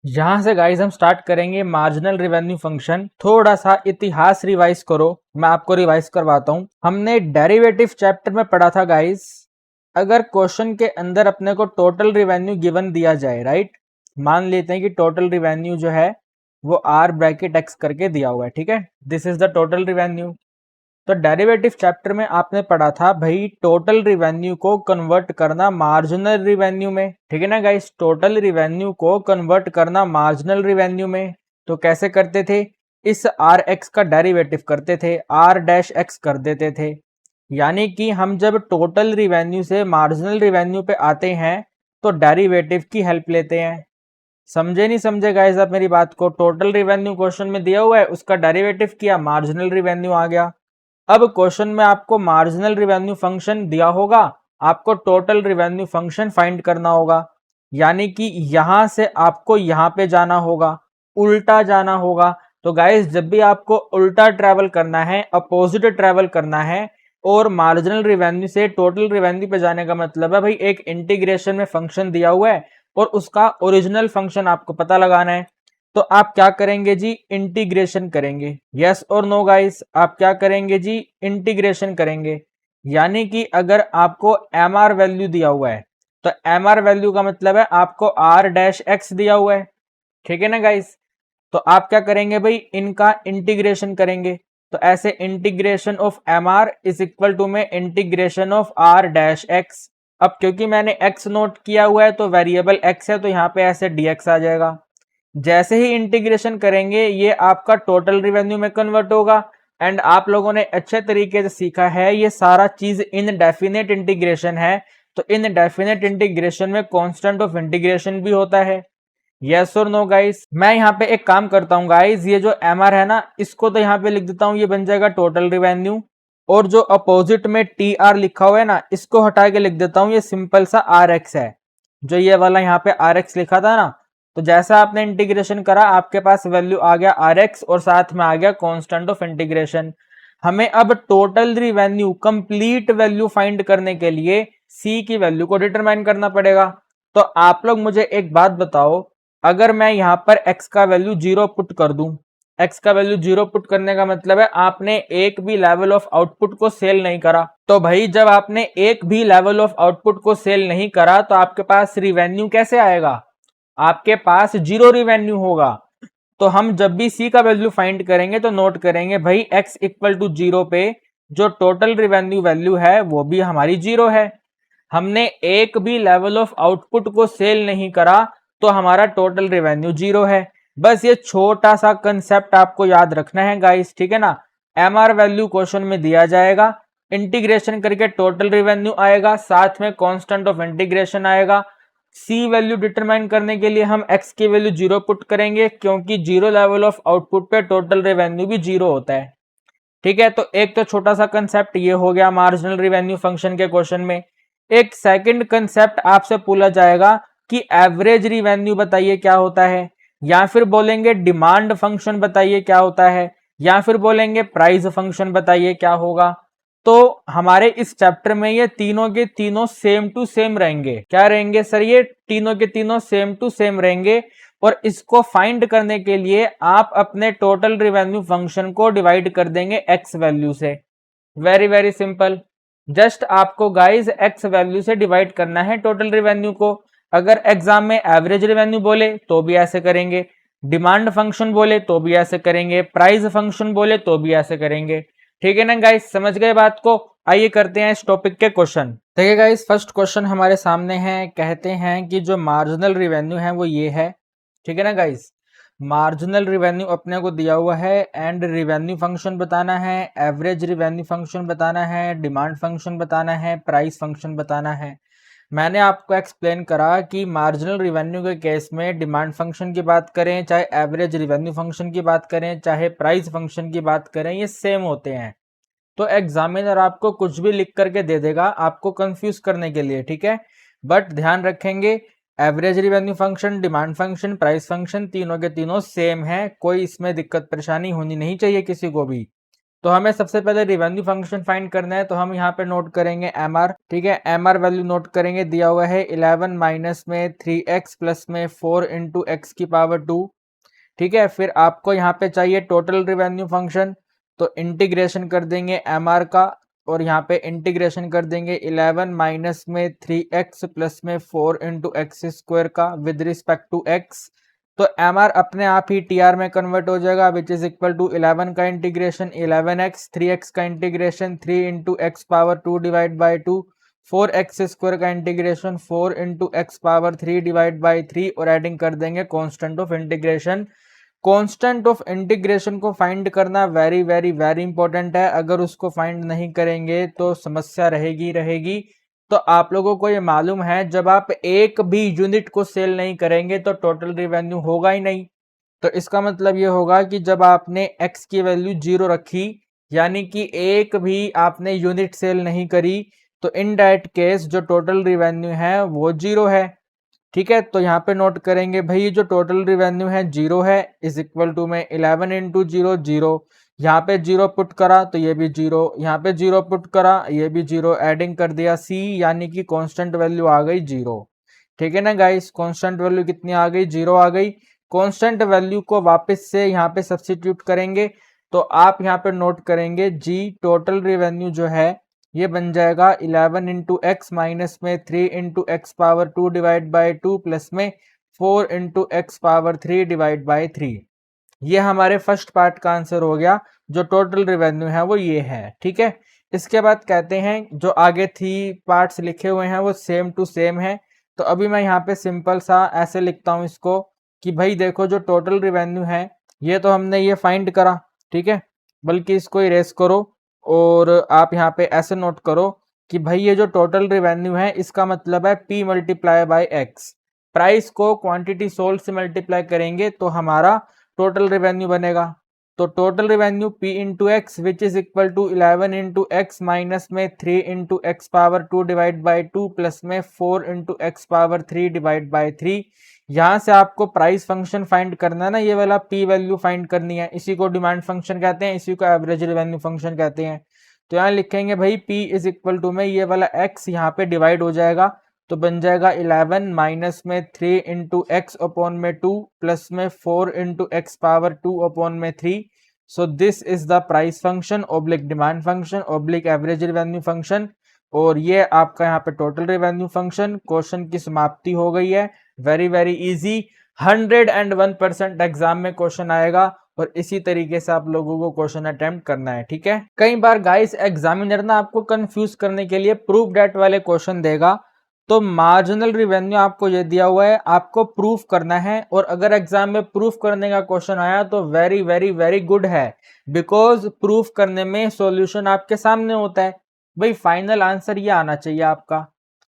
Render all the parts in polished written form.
यहाँ से गाइस हम स्टार्ट करेंगे मार्जिनल रेवेन्यू फंक्शन। थोड़ा सा इतिहास रिवाइज करो, मैं आपको रिवाइज करवाता हूँ। हमने डेरिवेटिव चैप्टर में पढ़ा था गाइस, अगर क्वेश्चन के अंदर अपने को टोटल रिवेन्यू गिवन दिया जाए, राइट, मान लेते हैं कि टोटल रिवेन्यू जो है वो आर ब्रैकेट एक्स करके दिया हुआ है, ठीक है, this is the total revenue. तो डेरिवेटिव चैप्टर में आपने पढ़ा था भाई टोटल रिवेन्यू को कन्वर्ट करना मार्जिनल रिवेन्यू में, ठीक है ना गाइस, टोटल रिवेन्यू को कन्वर्ट करना मार्जिनल रिवेन्यू में। तो कैसे करते थे, इस आर एक्स का डेरिवेटिव करते थे, आर डैश एक्स कर देते थे। यानी कि हम जब टोटल रिवेन्यू से मार्जिनल रिवेन्यू पे आते हैं तो डेरिवेटिव की हेल्प लेते हैं। समझे नहीं समझे गाइस आप मेरी बात को, टोटल रिवेन्यू क्वेश्चन में दिया हुआ है, उसका डेरिवेटिव किया, मार्जिनल रिवेन्यू आ गया। अब क्वेश्चन में आपको मार्जिनल रिवेन्यू फंक्शन दिया होगा, आपको टोटल रिवेन्यू फंक्शन फाइंड करना होगा। यानी कि यहां से आपको यहां पे जाना होगा, उल्टा जाना होगा। तो गाइस जब भी आपको उल्टा ट्रेवल करना है, अपोजिट ट्रेवल करना है, और मार्जिनल रिवेन्यू से टोटल रिवेन्यू पे जाने का मतलब है भाई एक इंटीग्रेशन में फंक्शन दिया हुआ है और उसका ओरिजिनल फंक्शन आपको पता लगाना है। तो आप क्या करेंगे जी, इंटीग्रेशन करेंगे। यस और नो गाइस, आप क्या करेंगे जी, इंटीग्रेशन करेंगे। यानी कि अगर आपको एम आर वैल्यू दिया हुआ है तो एम आर वैल्यू का मतलब है आपको आर डैश एक्स दिया हुआ है, ठीक है ना गाइस। तो आप क्या करेंगे भाई, इनका इंटीग्रेशन करेंगे। तो ऐसे integration of M R is equal to में integration of R dash X. अब क्योंकि मैंने एक्स नोट किया हुआ है तो वेरिएबल एक्स है, तो यहाँ पे ऐसे डीएक्स आ जाएगा। जैसे ही इंटीग्रेशन करेंगे ये आपका टोटल रिवेन्यू में कन्वर्ट होगा। एंड आप लोगों ने अच्छे तरीके से सीखा है ये सारा चीज इन डेफिनेट इंटीग्रेशन है, तो इन डेफिनेट इंटीग्रेशन में कांस्टेंट ऑफ इंटीग्रेशन भी होता है। यस और नो गाइस, मैं यहाँ पे एक काम करता हूँ गाइस, ये जो एम आर है ना इसको तो यहाँ पे लिख देता हूँ, ये बन जाएगा टोटल रिवेन्यू। और जो अपोजिट में टी आर लिखा हुआ है ना इसको हटा के लिख देता हूँ, ये सिंपल सा आर एक्स है। जो ये वाला यहाँ पे आर एक्स लिखा था ना, तो जैसा आपने इंटीग्रेशन करा आपके पास वैल्यू आ गया आर एक्स और साथ में आ गया कांस्टेंट ऑफ इंटीग्रेशन। हमें अब total revenue complete value find करने के लिए सी की वैल्यू को डिटरमाइन करना पड़ेगा। तो आप लोग मुझे एक बात बताओ, अगर मैं यहां पर x का वैल्यू 0 पुट कर दूं, x का वैल्यू 0 पुट करने का मतलब है आपने एक भी लेवल ऑफ आउटपुट को सेल नहीं करा। तो भाई जब आपने एक भी लेवल ऑफ आउटपुट को सेल नहीं करा तो आपके पास रिवेन्यू कैसे आएगा, आपके पास जीरो रिवेन्यू होगा। तो हम जब भी सी का वैल्यू फाइंड करेंगे तो नोट करेंगे भाई x इक्वल टू 0 पे जो टोटल रिवेन्यू वैल्यू है वो भी हमारी 0 है। हमने एक भी लेवल ऑफ आउटपुट को सेल नहीं करा तो हमारा टोटल रिवेन्यू 0 है। बस ये छोटा सा कंसेप्ट आपको याद रखना है गाइस, ठीक है ना। एम आर वैल्यू क्वेश्चन में दिया जाएगा, इंटीग्रेशन करके टोटल रिवेन्यू आएगा, साथ में कांस्टेंट ऑफ इंटीग्रेशन आएगा। सी वैल्यू डिटरमाइन करने के लिए हम एक्स की वैल्यू 0 पुट करेंगे क्योंकि 0 लेवल ऑफ आउटपुट पे टोटल रिवेन्यू भी 0 होता है, ठीक है। तो एक तो छोटा सा कंसेप्ट ये हो गया मार्जिनल रिवेन्यू फंक्शन के क्वेश्चन में। एक सेकंड कंसेप्ट आपसे पूछा जाएगा कि एवरेज रिवेन्यू बताइए क्या होता है, या फिर बोलेंगे डिमांड फंक्शन बताइए क्या होता है, या फिर बोलेंगे प्राइस फंक्शन बताइए क्या होगा। तो हमारे इस चैप्टर में ये तीनों के तीनों सेम टू सेम रहेंगे। क्या रहेंगे सर, ये तीनों के तीनों सेम टू सेम रहेंगे। और इसको फाइंड करने के लिए आप अपने टोटल रिवेन्यू फंक्शन को डिवाइड कर देंगे एक्स वैल्यू से। वेरी वेरी सिंपल, जस्ट आपको गाइस एक्स वैल्यू से डिवाइड करना है टोटल रिवेन्यू को। अगर एग्जाम में एवरेज रिवेन्यू बोले तो भी ऐसे करेंगे, डिमांड फंक्शन बोले तो भी ऐसे करेंगे, प्राइस फंक्शन बोले तो भी ऐसे करेंगे, ठीक है ना गाइस, समझ गए बात को। आइए करते हैं इस टॉपिक के क्वेश्चन। देखिए गाइस फर्स्ट क्वेश्चन हमारे सामने है, कहते हैं कि जो मार्जिनल रिवेन्यू है वो ये है, ठीक है ना गाइस। मार्जिनल रिवेन्यू अपने को दिया हुआ है एंड रिवेन्यू फंक्शन बताना है, एवरेज रिवेन्यू फंक्शन बताना है, डिमांड फंक्शन बताना है, प्राइस फंक्शन बताना है। मैंने आपको एक्सप्लेन करा कि मार्जिनल रिवेन्यू के केस में डिमांड फंक्शन की बात करें, चाहे एवरेज रिवेन्यू फंक्शन की बात करें, चाहे प्राइस फंक्शन की बात करें, ये सेम होते हैं। तो एग्जामिनर आपको कुछ भी लिख करके दे देगा आपको कंफ्यूज करने के लिए, ठीक है। बट ध्यान रखेंगे average revenue function, demand function, price function तीनों के तीनों सेम है, कोई इसमें दिक्कत परेशानी होनी नहीं चाहिए किसी को भी। तो हमें सबसे पहले रिवेन्यू फंक्शन फाइंड करना है, तो हम यहाँ पे नोट करेंगे एम आर। ठीक है, एम आर वैल्यू नोट करेंगे, दिया हुआ है 11 माइनस में 3x प्लस में 4 इंटू एक्स की पावर 2। ठीक है, फिर आपको यहाँ पे चाहिए टोटल रिवेन्यू फंक्शन, तो इंटीग्रेशन कर देंगे एम आर का, और यहाँ पे इंटीग्रेशन कर देंगे 11 माइनस में 3x प्लस में 4 इंटू एक्स स्क्वायर का विद रिस्पेक्ट टू x। तो एम आर अपने आप ही टी आर में कन्वर्ट हो जाएगा, विच इज इक्वल टू 11 का इंटीग्रेशन 11x, 3x का integration 3 into x power 2 divide by 2, 4x square का integration 4 into x power 3 divide by 3, और एडिंग कर देंगे constant of integration. Constant of integration को फाइंड करना वेरी वेरी वेरी इंपॉर्टेंट है, अगर उसको फाइंड नहीं करेंगे तो समस्या रहेगी रहेगी। तो आप लोगों को ये मालूम है, जब आप एक भी यूनिट को सेल नहीं करेंगे तो टोटल रिवेन्यू होगा ही नहीं। तो इसका मतलब ये होगा कि जब आपने x की वैल्यू 0 रखी, यानी कि एक भी आपने यूनिट सेल नहीं करी, तो इन दैट केस जो टोटल रिवेन्यू है वो 0 है। ठीक है, तो यहाँ पे नोट करेंगे भाई जो टोटल रिवेन्यू है 0 है, इज इक्वल टू में 11 इंटू 0 0, यहाँ पे 0 पुट करा तो ये भी 0, यहाँ पे 0 पुट करा ये भी 0, एडिंग कर दिया c, यानी कि कांस्टेंट वैल्यू आ गई 0। ठीक है ना गाइस, कांस्टेंट वैल्यू कितनी आ गई, 0 आ गई। कांस्टेंट वैल्यू को वापस से यहाँ पे सब्स्टिट्यूट करेंगे, तो आप यहाँ पे नोट करेंगे g टोटल रिवेन्यू जो है ये बन जाएगा 11 इंटू एक्स माइनस में 3 into x power 2 divide by 2 plus में 4 into x power 3 divide by 3। ये हमारे फर्स्ट पार्ट का आंसर हो गया, जो टोटल रिवेन्यू है वो ये है। ठीक है, इसके बाद कहते हैं जो आगे थी पार्ट्स लिखे हुए हैं वो सेम टू सेम है। तो अभी मैं यहाँ पे सिंपल सा ऐसे लिखता हूँ इसको कि भाई देखो जो टोटल रिवेन्यू है ये तो हमने ये फाइंड करा, ठीक है, बल्कि इसको इरेज करो और आप यहाँ पे ऐसे नोट करो कि भाई ये जो टोटल रिवेन्यू है इसका मतलब है P multiply by x. Price को क्वांटिटी सोल्ड से मल्टीप्लाई करेंगे तो हमारा टोटल रिवेन्यू बनेगा। तो total revenue P into x which is equal to 11 into x minus में 3 into x power 2 divide by 2 plus में 4 into x power 3 divide by 3। यहाँ से आपको प्राइस फंक्शन फाइंड करना है ना, ये वाला P वैल्यू फाइंड करनी है, इसी को डिमांड फंक्शन कहते हैं, इसी को एवरेज रिवेन्यू फंक्शन कहते हैं। तो यहाँ लिखेंगे भाई P इज इक्वल टू में ये वाला x यहाँ पे डिवाइड हो जाएगा, तो बन जाएगा 11 माइनस में 3 इंटू एक्स अपॉन में 2 प्लस में 4 इंटू एक्स पावर 2 अपॉन में 3। So this is the price function oblique demand function oblique average revenue function, और ये आपका यहाँ पे टोटल रिवेन्यू फंक्शन। क्वेश्चन की समाप्ति हो गई है, वेरी वेरी इजी, 101% एग्जाम में क्वेश्चन आएगा, और इसी तरीके से आप लोगों को क्वेश्चन अटेम्प्ट करना है। ठीक है, कई बार गाइस एग्जामिनर ना आपको कंफ्यूज करने के लिए प्रूफ डेट वाले क्वेश्चन देगा, तो मार्जिनल रिवेन्यू आपको ये दिया हुआ है, आपको प्रूफ करना है, और अगर एग्जाम में प्रूफ करने का क्वेश्चन आया तो वेरी वेरी वेरी गुड है, बिकॉज प्रूफ करने में सॉल्यूशन आपके सामने होता है। भाई फाइनल आंसर ये आना चाहिए आपका,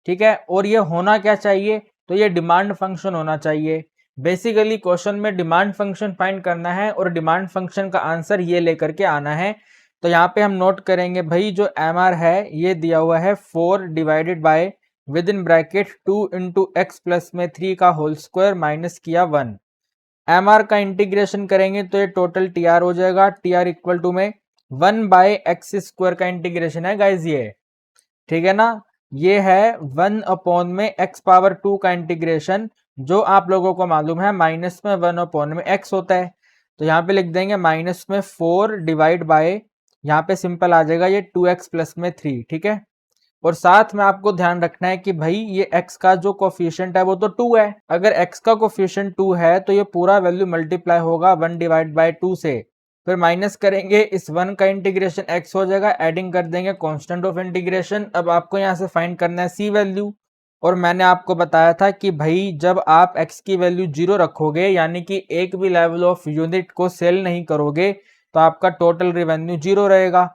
ठीक है, और ये होना क्या चाहिए, तो ये डिमांड फंक्शन होना चाहिए। बेसिकली क्वेश्चन में डिमांड फंक्शन फाइंड करना है और डिमांड फंक्शन का आंसर ये लेकर के आना है। तो यहाँ पे हम नोट करेंगे भाई जो एम आर है ये दिया हुआ है 4 divided by with in bracket 2 into x plus में 3 का होल स्क्वायर माइनस किया 1। एम आर का इंटीग्रेशन करेंगे तो ये टोटल टी आर हो जाएगा, टी आर इक्वल टू में 1 बाय एक्स स्क्वायर का इंटीग्रेशन है गाइज ये, ठीक है ना, ये है 1 अपॉन में x पावर 2 का इंटीग्रेशन, जो आप लोगों को मालूम है माइनस में 1 अपॉन में x होता है। तो यहाँ पे लिख देंगे माइनस में 4 डिवाइड बाय, यहाँ पे सिंपल आ जाएगा ये 2x प्लस में 3। ठीक है, और साथ में आपको ध्यान रखना है कि भाई ये x का जो कोफिशिएंट है वो तो 2 है, अगर x का कोफिशिएंट 2 है तो ये पूरा वैल्यू मल्टीप्लाई होगा 1 डिवाइड बाय 2 से, फिर माइनस करेंगे, इस 1 का इंटीग्रेशन x हो जाएगा, एडिंग कर देंगे कांस्टेंट ऑफ इंटीग्रेशन। अब आपको यहाँ से फाइंड करना है c वैल्यू, और मैंने आपको बताया था कि भाई जब आप x की वैल्यू 0 रखोगे, यानी कि एक भी लेवल ऑफ यूनिट को सेल नहीं करोगे, तो आपका टोटल रिवेन्यू 0 रहेगा।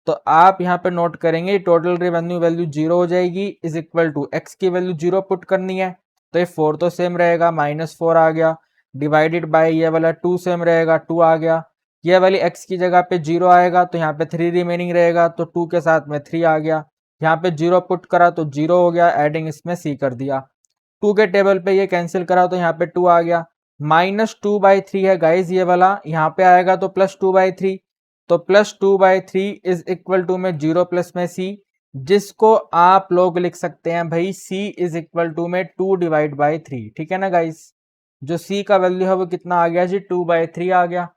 तो आप यहाँ पे नोट करेंगे टोटल रिवेन्यू वैल्यू 0 हो जाएगी, इज इक्वल टू एक्स की वैल्यू 0 पुट करनी है, तो ये 4 तो सेम रहेगा, -4 आ गया, डिवाइडेड बाय ये वाला 2 सेम रहेगा, 2 आ गया, ये वाली x की जगह पे 0 आएगा तो यहाँ पे 3 रिमेनिंग रहेगा, तो 2 के साथ में 3 आ गया, यहाँ पे 0 पुट करा तो 0 हो गया, एडिंग इसमें c कर दिया, 2 के टेबल पे ये कैंसिल करा तो यहाँ पे 2 आ गया, -2/3 है गाइज ये वाला, यहाँ पे आएगा तो +2/3, तो +2/3 इज इक्वल टू में 0 प्लस में c, जिसको आप लोग लिख सकते हैं भाई c इज इक्वल टू में 2/3। ठीक है ना गाइस, जो c का वैल्यू है वो कितना आ गया जी, 2/3 आ गया।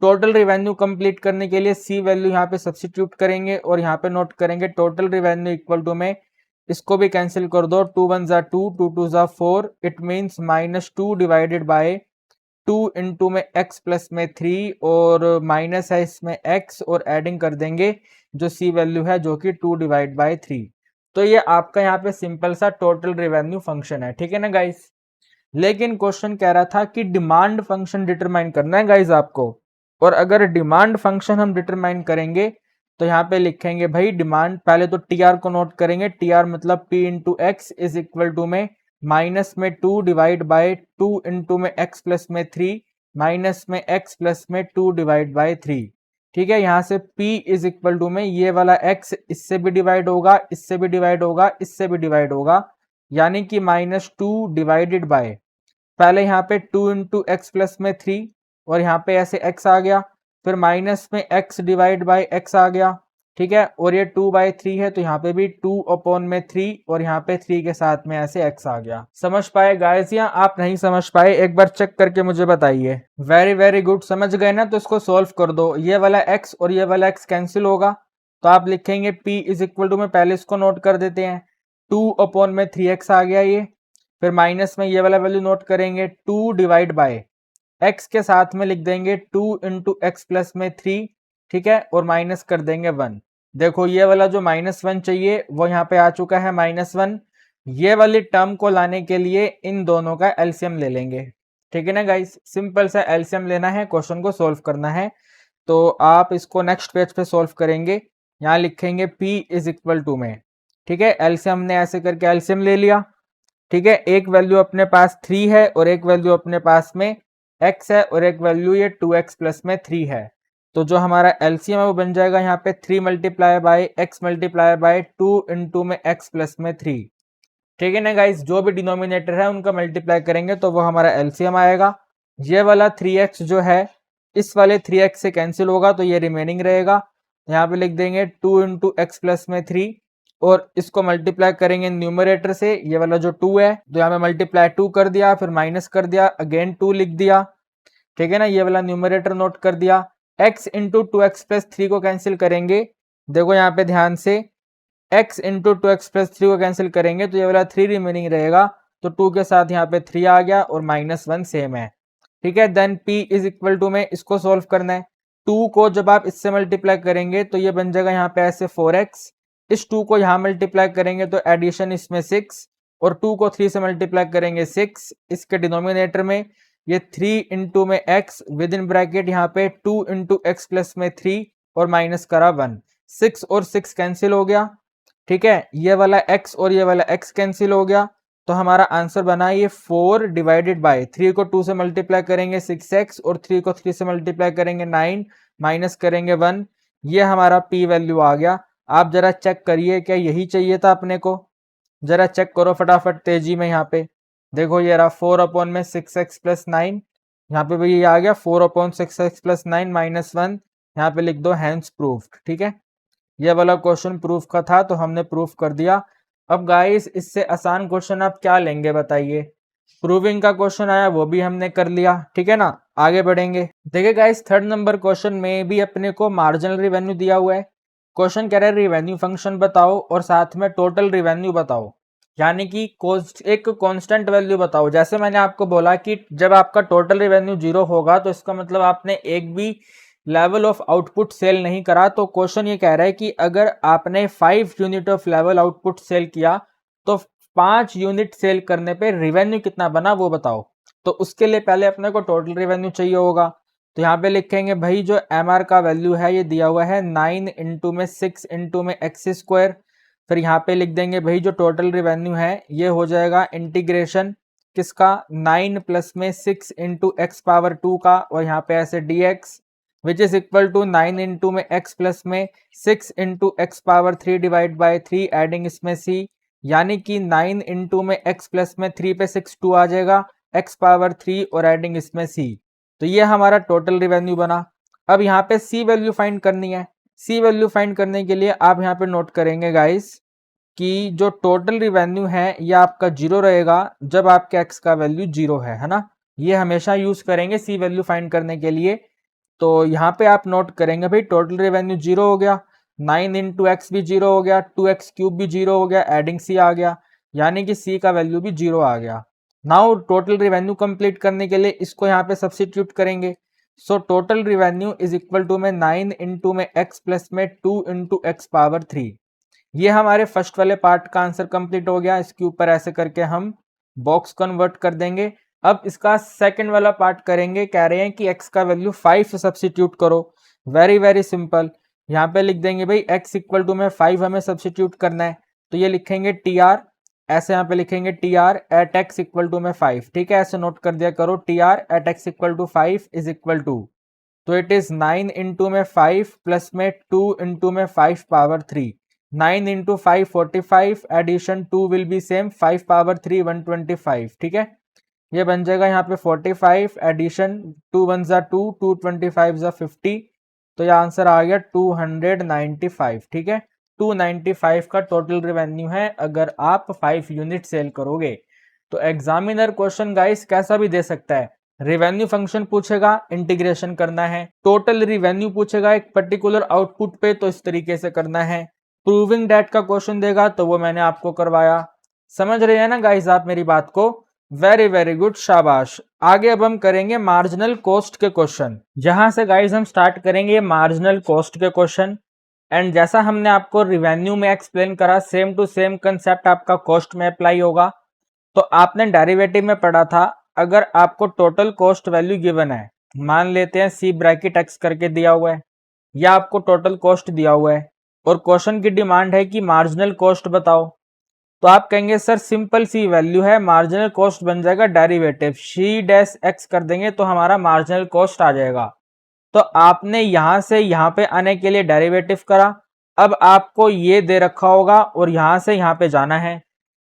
टोटल रिवेन्यू कंप्लीट करने के लिए सी वैल्यू यहाँ पे सब्सिट्यूट करेंगे और यहाँ पे नोट करेंगे टोटल रिवेन्यू इक्वल टू में, इसको भी कैंसिल कर दो, 2 1 जा 2, 2 2 जा 4, it means -2 divided by 2 into में x प्लस में 3 और माइनस है इसमें x और एडिंग कर देंगे जो सी वैल्यू है जो कि 2/3। तो ये आपका यहाँ पे सिंपल सा टोटल रिवेन्यू फंक्शन है। ठीक है ना गाइस, लेकिन क्वेश्चन कह रहा था कि डिमांड फंक्शन डिटरमाइन करना है गाइस आपको, और अगर डिमांड फंक्शन हम डिटरमाइन करेंगे तो यहाँ पे लिखेंगे भाई डिमांड, पहले तो टी आर को नोट करेंगे, टी आर मतलब p into x is equal to में माइनस में 2 डिवाइड बाय 2 इंटू में x प्लस में 3 माइनस में x प्लस में 2 डिवाइड बाय 3। ठीक है, यहाँ से p इज इक्वल टू में ये वाला x इससे भी डिवाइड होगा, इससे भी डिवाइड होगा, इससे भी डिवाइड होगा, यानी कि -2 डिवाइडेड बाय, पहले यहाँ पे 2 इंटू एक्स प्लस में 3 और यहाँ पे ऐसे x आ गया, फिर माइनस में x डिवाइड बाय x आ गया। ठीक है, और ये 2/3 है तो यहाँ पे भी 2 अपॉन में 3 और यहाँ पे 3 के साथ में ऐसे x आ गया। समझ पाए गाइस या आप नहीं समझ पाए, एक बार चेक करके मुझे बताइए। वेरी वेरी गुड, समझ गए ना, तो इसको सॉल्व कर दो। ये वाला x और ये वाला x कैंसिल होगा तो आप लिखेंगे p इज इक्वल टू में, पहले इसको नोट कर देते हैं, 2 अपॉन में 3x आ गया ये, फिर माइनस में ये वाला वैल्यू नोट करेंगे 2 डिवाइड बाय x के साथ में लिख देंगे 2 इंटू एक्स प्लस में 3। ठीक है, और माइनस कर देंगे 1। देखो ये वाला जो -1 चाहिए वो यहाँ पे आ चुका है -1। ये वाली टर्म को लाने के लिए इन दोनों का एलसीएम ले लेंगे। ठीक है ना गाइस, सिंपल सा एलसीएम लेना है, क्वेश्चन को सोल्व करना है। तो आप इसको नेक्स्ट पेज पे सोल्व करेंगे, यहाँ लिखेंगे p इज इक्वल टू में, ठीक है, एलसीएम ने ऐसे करके एलसीएम ले लिया। ठीक है, एक वैल्यू अपने पास 3 है और एक वैल्यू अपने पास में x है और एक वैल्यू ये 2x प्लस में 3 है, तो जो हमारा एलसीएम है वो बन जाएगा यहाँ पे 3 multiply by x multiply by 2 into में x प्लस में 3। ठीक है ना गाइस, जो भी डिनोमिनेटर है उनका मल्टीप्लाई करेंगे तो वो हमारा एलसीएम आएगा। ये वाला 3x जो है इस वाले 3x से कैंसिल होगा तो ये रिमेनिंग रहेगा, यहाँ पे लिख देंगे 2 इंटू एक्स प्लस में 3 और इसको मल्टीप्लाई करेंगे न्यूमरेटर से, ये वाला जो 2 है तो यहाँ पे मल्टीप्लाई 2 कर दिया, फिर माइनस कर दिया, अगेन 2 लिख दिया। ठीक है ना, ये वाला न्यूमरेटर नोट कर दिया। x इंटू 2x प्लस 3 को कैंसिल करेंगे, देखो यहाँ पे ध्यान से, x इंटू 2x प्लस 3 को कैंसिल करेंगे तो ये वाला 3 रिमेनिंग रहेगा, तो 2 के साथ यहाँ पे 3 आ गया और -1 सेम है। ठीक है, then p is equal to में इसको सोल्व करना है, 2 को जब आप इससे मल्टीप्लाई करेंगे तो ये बन जाएगा यहाँ पे ऐसे 4x, इस 2 को यहाँ मल्टीप्लाई करेंगे तो एडिशन इसमें 6 और 2 को 3 से मल्टीप्लाई करेंगे 6, इसके डिनोमिनेटर में ये 3 इंटू में x विद इन ब्रैकेट यहाँ पे 2 इंटू एक्स प्लस में 3 और माइनस करा 1, 6 और 6 कैंसिल हो गया। ठीक है, ये वाला x और ये वाला x कैंसिल हो गया, तो हमारा आंसर बना ये 4 डिवाइडेड बाय 3 को 2 से मल्टीप्लाई करेंगे 6x और 3 को 3 से मल्टीप्लाई करेंगे 9 माइनस करेंगे 1, ये हमारा p वैल्यू आ गया। आप जरा चेक करिए क्या यही चाहिए था अपने को, जरा चेक करो फटाफट तेजी में। यहाँ पे देखो ये रहा 4 अपॉन में 6x प्लस 9, यहाँ पे भी ये आ गया 4 अपॉन 6x प्लस 9 माइनस 1, यहाँ पे लिख दो हैंस प्रूफ्ड। ठीक है, ये वाला क्वेश्चन प्रूफ का था तो हमने प्रूफ कर दिया। अब गाइस इससे आसान क्वेश्चन आप क्या लेंगे बताइए, प्रूविंग का क्वेश्चन आया वो भी हमने कर लिया। ठीक है ना, आगे बढ़ेंगे। देखिए गाइस थर्ड नंबर क्वेश्चन में भी अपने को मार्जिनल रिवेन्यू दिया हुआ है। क्वेश्चन कह रहा है रिवेन्यू फंक्शन बताओ और साथ में टोटल रिवेन्यू बताओ, यानी कि एक कांस्टेंट वैल्यू बताओ। जैसे मैंने आपको बोला कि जब आपका टोटल रिवेन्यू 0 होगा तो इसका मतलब आपने एक भी लेवल ऑफ आउटपुट सेल नहीं करा। तो क्वेश्चन ये कह रहा है कि अगर आपने 5 unit of level output sell किया तो 5 यूनिट सेल करने पे रिवेन्यू कितना बना वो बताओ। तो उसके लिए पहले अपने को टोटल रिवेन्यू चाहिए होगा, तो यहाँ पे लिखेंगे भाई जो MR का वैल्यू है ये दिया हुआ है 9 इंटू में 6 इंटू में एक्स स्क्वायर, फिर यहाँ पे लिख देंगे भाई जो टोटल रिवेन्यू है ये हो जाएगा इंटीग्रेशन किसका 9 प्लस में 6 इंटू एक्स पावर 2 का और यहाँ पे ऐसे dx which is equal to 9 into में x प्लस में 6 into x power 3 divide by 3 adding इसमें c, यानी कि 9 इंटू में x प्लस में 3 पे 6 2 आ जाएगा x पावर 3 और एडिंग इसमें c। तो ये हमारा टोटल रिवेन्यू बना। अब यहाँ पे सी वैल्यू फाइंड करनी है। सी वैल्यू फाइंड करने के लिए आप यहाँ पे नोट करेंगे गाइस कि जो टोटल रिवेन्यू है ये आपका जीरो रहेगा जब आपके एक्स का वैल्यू जीरो है ना। ये हमेशा यूज करेंगे सी वैल्यू फाइंड करने के लिए। तो यहाँ पे आप नोट करेंगे भाई टोटल रेवेन्यू जीरो हो गया, 9 इंटू एक्स भी जीरो हो गया, 2x³ भी जीरो हो गया, एडिंग सी आ गया, यानी कि सी का वैल्यू भी जीरो आ गया। नाउ टोटल रेवेन्यू कंप्लीट करने के लिए इसको यहाँ पे सब्सिट्यूट करेंगे। So total revenue is equal to में 9 इंटू में एक्स प्लस में 2 इंटू एक्स पावर 3। ये हमारे फर्स्ट वाले पार्ट का आंसर कंप्लीट हो गया। इसके ऊपर ऐसे करके हम बॉक्स कन्वर्ट कर देंगे। अब इसका सेकंड वाला पार्ट करेंगे। कह रहे हैं कि x का वैल्यू 5 सब्सिट्यूट करो। वेरी वेरी सिंपल, यहाँ पे लिख देंगे भाई x इक्वल टू में 5 हमें सब्सिट्यूट करना है, तो ये लिखेंगे tr, ऐसे यहाँ पे लिखेंगे tr at x equal to में 5। ठीक है, ऐसे नोट कर दिया करो, tr at x equal to 5 is equal to, तो इट इज 9 इंटू में 5 प्लस में 2 इंटू में 5 power 3। 9 into 5 45, addition 2 will be same, 5 power 3 125। ठीक है, ये बन जाएगा यहाँ पे 45, एडिशन 2 1 जा 2, 2 25 जा 50, तो ये आंसर आ गया 295। ठीक है, 295 का टोटल रेवेन्यू है अगर आप 5 यूनिट सेल करोगे। तो एग्जामिनर क्वेश्चन गाइस कैसा भी दे सकता है। रेवेन्यू फंक्शन पूछेगा, इंटीग्रेशन करना है। टोटल रेवेन्यू पूछेगा एक पर्टिकुलर आउटपुट पे, तो इस तरीके से करना है। प्रूविंग डेट का क्वेश्चन देगा तो वो मैंने आपको करवाया। समझ रहे हैं ना गाइस आप मेरी बात को? वेरी वेरी गुड, शाबाश। आगे अब हम करेंगे मार्जिनल कॉस्ट के क्वेश्चन। जहां से गाइस हम स्टार्ट करेंगे मार्जिनल कॉस्ट के क्वेश्चन। एंड जैसा हमने आपको रिवेन्यू में एक्सप्लेन करा, सेम टू सेम कंसेप्ट आपका कॉस्ट में अप्लाई होगा। तो आपने डेरिवेटिव में पढ़ा था, अगर आपको टोटल कॉस्ट वैल्यू गिवन है, मान लेते हैं सी ब्रैकेट एक्स करके दिया हुआ है, या आपको टोटल कॉस्ट दिया हुआ है और क्वेश्चन की डिमांड है कि मार्जिनल कॉस्ट बताओ, तो आप कहेंगे सर सिंपल सी वैल्यू है, मार्जिनल कॉस्ट बन जाएगा डेरिवेटिव, सी डैश एक्स कर देंगे तो हमारा मार्जिनल कॉस्ट आ जाएगा। तो आपने यहां से यहां पे आने के लिए डेरिवेटिव करा। अब आपको ये दे रखा होगा और यहां से यहां पे जाना है,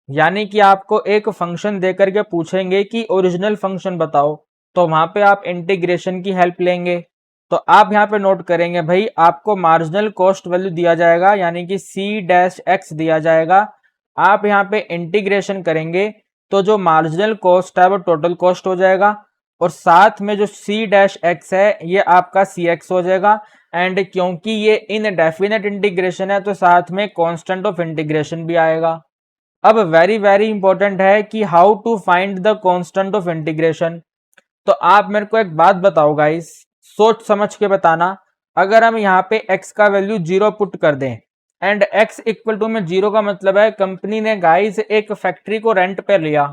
यानी कि आपको एक फंक्शन दे करके पूछेंगे कि ओरिजिनल फंक्शन बताओ, तो वहां पे आप इंटीग्रेशन की हेल्प लेंगे। तो आप यहाँ पे नोट करेंगे भाई आपको मार्जिनल कॉस्ट वैल्यू दिया जाएगा, यानी कि सी डैश एक्स दिया जाएगा। आप यहाँ पे इंटीग्रेशन करेंगे तो जो मार्जिनल कॉस्ट है वो टोटल कॉस्ट हो जाएगा, और साथ में जो सी डैश एक्स है ये आपका सी एक्स हो जाएगा। एंड क्योंकि ये इनडेफिनेट इंटीग्रेशन है तो साथ में कांस्टेंट ऑफ इंटीग्रेशन भी आएगा। अब वेरी वेरी इंपॉर्टेंट है कि how to find the constant of integration. तो आप मेरे को एक बात बताओ गाइस, सोच समझ के बताना। अगर हम यहाँ पे x का वैल्यू 0 पुट कर दें, एंड x इक्वल टू में 0 का मतलब है कंपनी ने गाइस एक फैक्ट्री को रेंट पे लिया,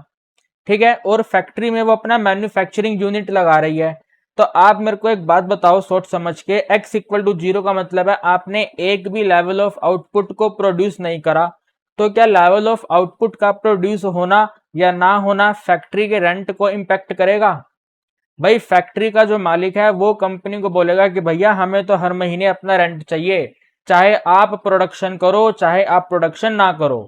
ठीक है, और फैक्ट्री में वो अपना मैन्युफैक्चरिंग यूनिट लगा रही है। तो आप मेरे को एक बात बताओ सोच समझ के, x इक्वल टू 0 का मतलब है आपने एक भी लेवल ऑफ आउटपुट को प्रोड्यूस नहीं करा। तो क्या लेवल ऑफ आउटपुट का प्रोड्यूस होना या ना होना फैक्ट्री के रेंट को इम्पैक्ट करेगा? भाई फैक्ट्री का जो मालिक है वो कंपनी को बोलेगा कि भैया हमें तो हर महीने अपना रेंट चाहिए, चाहे आप प्रोडक्शन करो चाहे आप प्रोडक्शन ना करो।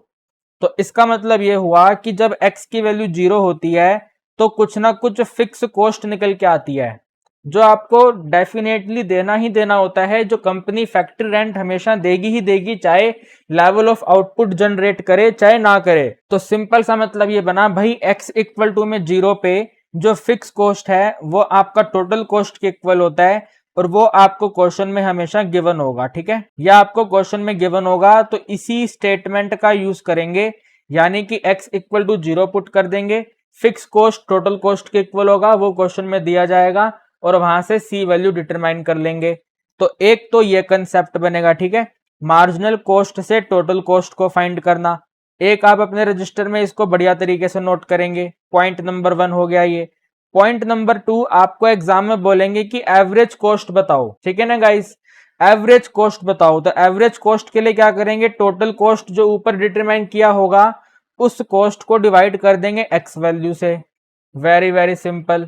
तो इसका मतलब ये हुआ कि जब x की वैल्यू 0 होती है तो कुछ ना कुछ फिक्स कॉस्ट निकल के आती है, जो आपको डेफिनेटली देना ही देना होता है। जो कंपनी फैक्ट्री रेंट हमेशा देगी ही देगी, चाहे लेवल ऑफ आउटपुट जनरेट करे चाहे ना करे। तो सिंपल सा मतलब ये बना भाई x इक्वल टू में 0 पे जो फिक्स कॉस्ट है वो आपका टोटल कॉस्ट के इक्वल होता है, और वो आपको क्वेश्चन में हमेशा गिवन होगा। ठीक है, या आपको क्वेश्चन में गिवन होगा तो इसी स्टेटमेंट का यूज करेंगे, यानी कि x इक्वल टू 0 पुट कर देंगे, फिक्स कॉस्ट टोटल कॉस्ट के इक्वल होगा, वो क्वेश्चन में दिया जाएगा, और वहां से सी वैल्यू डिटरमाइन कर लेंगे। तो एक तो ये कंसेप्ट बनेगा, ठीक है, मार्जिनल कॉस्ट से टोटल कॉस्ट को फाइंड करना। एक आप अपने रजिस्टर में इसको बढ़िया तरीके से नोट करेंगे। पॉइंट नंबर 1 हो गया ये। पॉइंट नंबर 2 आपको एग्जाम में बोलेंगे कि एवरेज कॉस्ट बताओ, ठीक है ना गाइस, एवरेज कॉस्ट बताओ। तो एवरेज कॉस्ट के लिए क्या करेंगे, टोटल कॉस्ट जो ऊपर डिटरमाइन किया होगा उस कॉस्ट को डिवाइड कर देंगे एक्स वैल्यू से। वेरी वेरी सिंपल,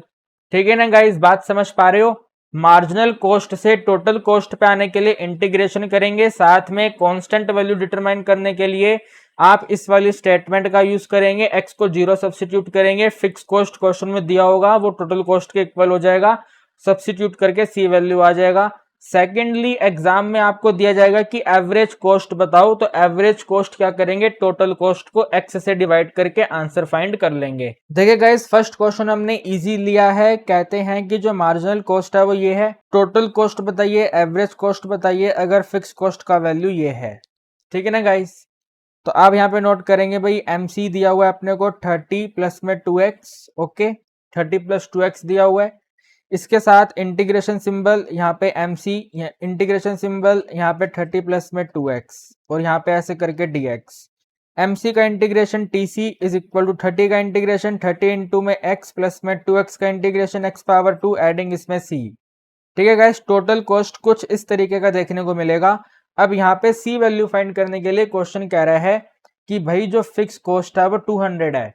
ठीक है ना गाइस, बात समझ पा रहे हो? मार्जिनल कॉस्ट से टोटल कॉस्ट पे आने के लिए इंटीग्रेशन करेंगे, साथ में कांस्टेंट वैल्यू डिटरमाइन करने के लिए आप इस वाली स्टेटमेंट का यूज करेंगे, x को 0 सब्स्टिट्यूट करेंगे, फिक्स कॉस्ट क्वेश्चन में दिया होगा वो टोटल कॉस्ट के इक्वल हो जाएगा, सब्स्टिट्यूट करके सी वैल्यू आ जाएगा। सेकेंडली एग्जाम में आपको दिया जाएगा कि एवरेज कॉस्ट बताओ, तो एवरेज कॉस्ट क्या करेंगे, टोटल कॉस्ट को एक्स से डिवाइड करके आंसर फाइंड कर लेंगे। देखिए गाइस, फर्स्ट क्वेश्चन हमने इजी लिया है। कहते हैं कि जो मार्जिनल कॉस्ट है वो ये है, टोटल कॉस्ट बताइए, एवरेज कॉस्ट बताइए, अगर फिक्स कॉस्ट का वैल्यू ये है। ठीक है ना गाइस, तो आप यहाँ पे नोट करेंगे भाई MC दिया हुआ है अपने को 30 प्लस में 2x, ओके 30 प्लस 2x दिया हुआ है। इसके साथ इंटीग्रेशन सिंबल यहाँ पे MC, इंटीग्रेशन सिंबल यहाँ पे 30 प्लस में 2x और यहाँ पे ऐसे करके dx। MC का integration TC is equal to 30 का इंटीग्रेशन 30 इंटू में x प्लस में 2x का इंटीग्रेशन x पावर 2 एडिंग इसमें c। ठीक है गाइस, टोटल कॉस्ट कुछ इस तरीके का देखने को मिलेगा। अब यहाँ पे C वैल्यू फाइंड करने के लिए क्वेश्चन कह रहा है कि भाई जो फिक्स कॉस्ट है वो 200 है।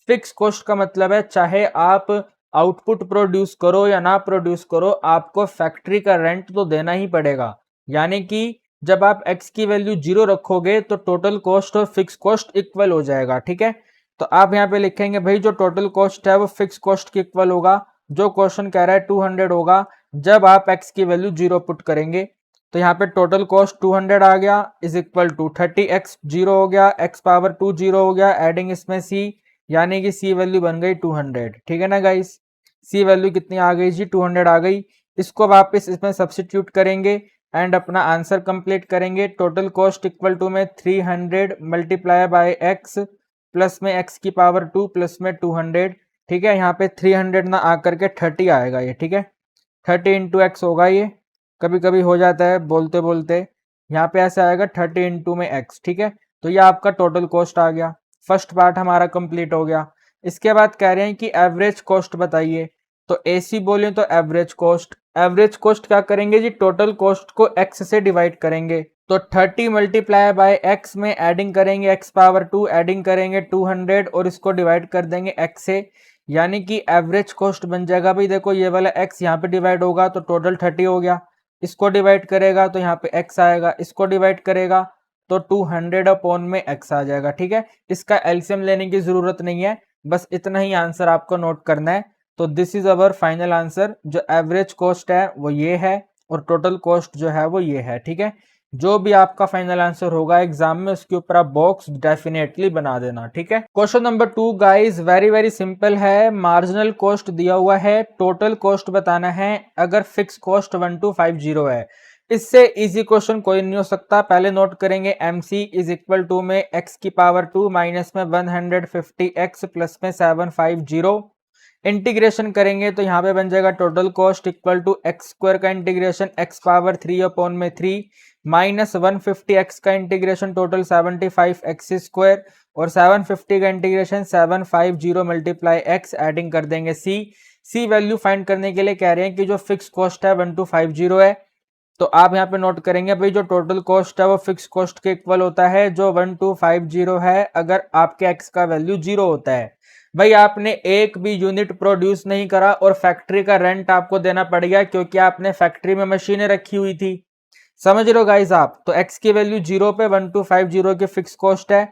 फिक्स कॉस्ट का मतलब है चाहे आप आउटपुट प्रोड्यूस करो या ना प्रोड्यूस करो, आपको फैक्ट्री का रेंट तो देना ही पड़ेगा। यानी कि जब आप x की वैल्यू 0 रखोगे तो टोटल कॉस्ट और फिक्स कॉस्ट इक्वल हो जाएगा। ठीक है, तो आप यहाँ पे लिखेंगे भाई जो टोटल कॉस्ट है वो फिक्स कॉस्ट के इक्वल होगा। जो क्वेश्चन कह रहा है 200 होगा जब आप x की वैल्यू 0 पुट करेंगे। तो यहाँ पे टोटल कॉस्ट 200 आ गया इज इक्वल टू 30x 0 हो गया, x पावर 2 0 हो गया, एडिंग इसमें c, यानी कि c वैल्यू बन गई 200। ठीक है ना गाइस, c वैल्यू कितनी आ गई जी, 200 आ गई। इसको वापस इसमें सब्स्टिट्यूट करेंगे एंड अपना आंसर कंप्लीट करेंगे। टोटल कॉस्ट इक्वल टू में 300 मल्टीप्लाई बाय x प्लस में x की पावर 2 प्लस में 200। ठीक है, यहाँ पे 300 ना आकर के 30 आएगा ये। ठीक है, 30 इंटू एक्स होगा, ये कभी कभी हो जाता है बोलते बोलते, यहाँ पे ऐसे आएगा 30 इंटू में x। ठीक है, तो ये आपका टोटल कॉस्ट आ गया। फर्स्ट पार्ट हमारा कंप्लीट हो गया। इसके बाद कह रहे हैं कि एवरेज कॉस्ट बताइए, तो AC बोले तो एवरेज कॉस्ट। एवरेज कॉस्ट क्या करेंगे जी, टोटल कॉस्ट को x से डिवाइड करेंगे। तो 30 मल्टीप्लाई बाय x में एडिंग करेंगे x पावर 2, एडिंग करेंगे 200 और इसको डिवाइड कर देंगे x से, यानी कि एवरेज कॉस्ट बन जाएगा भाई। देखो ये वाला x यहाँ पे डिवाइड होगा तो टोटल 30 हो गया, इसको डिवाइड करेगा तो यहाँ पे x आएगा, इसको डिवाइड करेगा तो 200 अपॉन में x आ जाएगा। ठीक है, इसका एलसीएम लेने की जरूरत नहीं है, बस इतना ही आंसर आपको नोट करना है। तो this is our final answer. जो एवरेज कॉस्ट है वो ये है और टोटल कॉस्ट जो है वो ये है। ठीक है, जो भी आपका फाइनल आंसर होगा एग्जाम में उसके ऊपर आप बॉक्स डेफिनेटली बना देना। ठीक है, question number 2 guys very very simple है। मार्जिनल कॉस्ट दिया हुआ है, टोटल कॉस्ट बताना है अगर फिक्स कॉस्ट 1250 है। इससे इजी क्वेश्चन कोई नहीं हो सकता। पहले नोट करेंगे MC इज इक्वल टू में x की पावर 2 माइनस में 150x प्लस में 750। इंटीग्रेशन करेंगे तो यहाँ पे बन जाएगा total cost equal to x square का इंटीग्रेशन x पावर 3 अपॉन में 3 माइनस 150x का इंटीग्रेशन टोटल 75x स्क्वायर और 750 का इंटीग्रेशन 750 मल्टीप्लाई x, एडिंग कर देंगे c वैल्यू फाइंड करने के लिए कह रहे हैं कि जो फिक्स कॉस्ट है 1250 है। तो आप यहाँ पे नोट करेंगे भाई जो टोटल कॉस्ट है वो फिक्स कॉस्ट के इक्वल होता है जो 1250 है अगर आपके x का वैल्यू 0 होता है। भाई आपने एक भी यूनिट प्रोड्यूस नहीं करा और फैक्ट्री का रेंट आपको देना पड़ गया क्योंकि आपने फैक्ट्री में मशीनें रखी हुई थी। समझ रहे हो गाइस आप, तो x की वैल्यू 0 पे 1250 की फिक्स कॉस्ट है।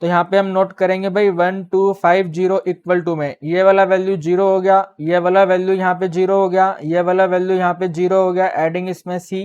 तो यहाँ पे हम नोट करेंगे भाई 1250 इक्वल टू में ये वाला वैल्यू 0 हो गया, ये वाला वैल्यू यहाँ पे 0 हो गया, ये वाला वैल्यू यहाँ पे 0 हो गया, एडिंग इसमें c।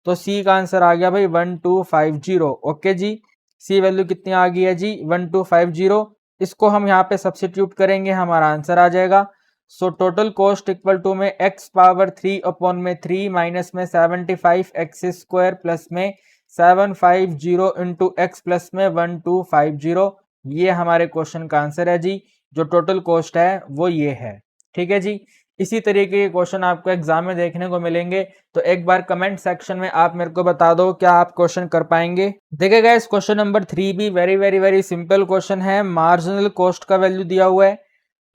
तो c का आंसर आ गया भाई 1250। ओके जी, c वैल्यू कितनी आ गई है जी 1250। इसको हम यहाँ पे सब्स्टिट्यूट करेंगे, हमारा आंसर आ जाएगा। So total cost equal to में x पावर 3 अपॉन में 3 माइनस में 75x स्क्वायर प्लस में 750 इंटू एक्स प्लस में 1250। ये हमारे क्वेश्चन का आंसर है जी। जो टोटल कॉस्ट है वो ये है। ठीक है जी, इसी तरीके के क्वेश्चन आपको एग्जाम में देखने को मिलेंगे। तो एक बार कमेंट सेक्शन में आप मेरे को बता दो क्या आप क्वेश्चन कर पाएंगे। देखिएगा इस क्वेश्चन नंबर 3 भी very very very simple question है। मार्जिनल कॉस्ट का वैल्यू दिया हुआ है,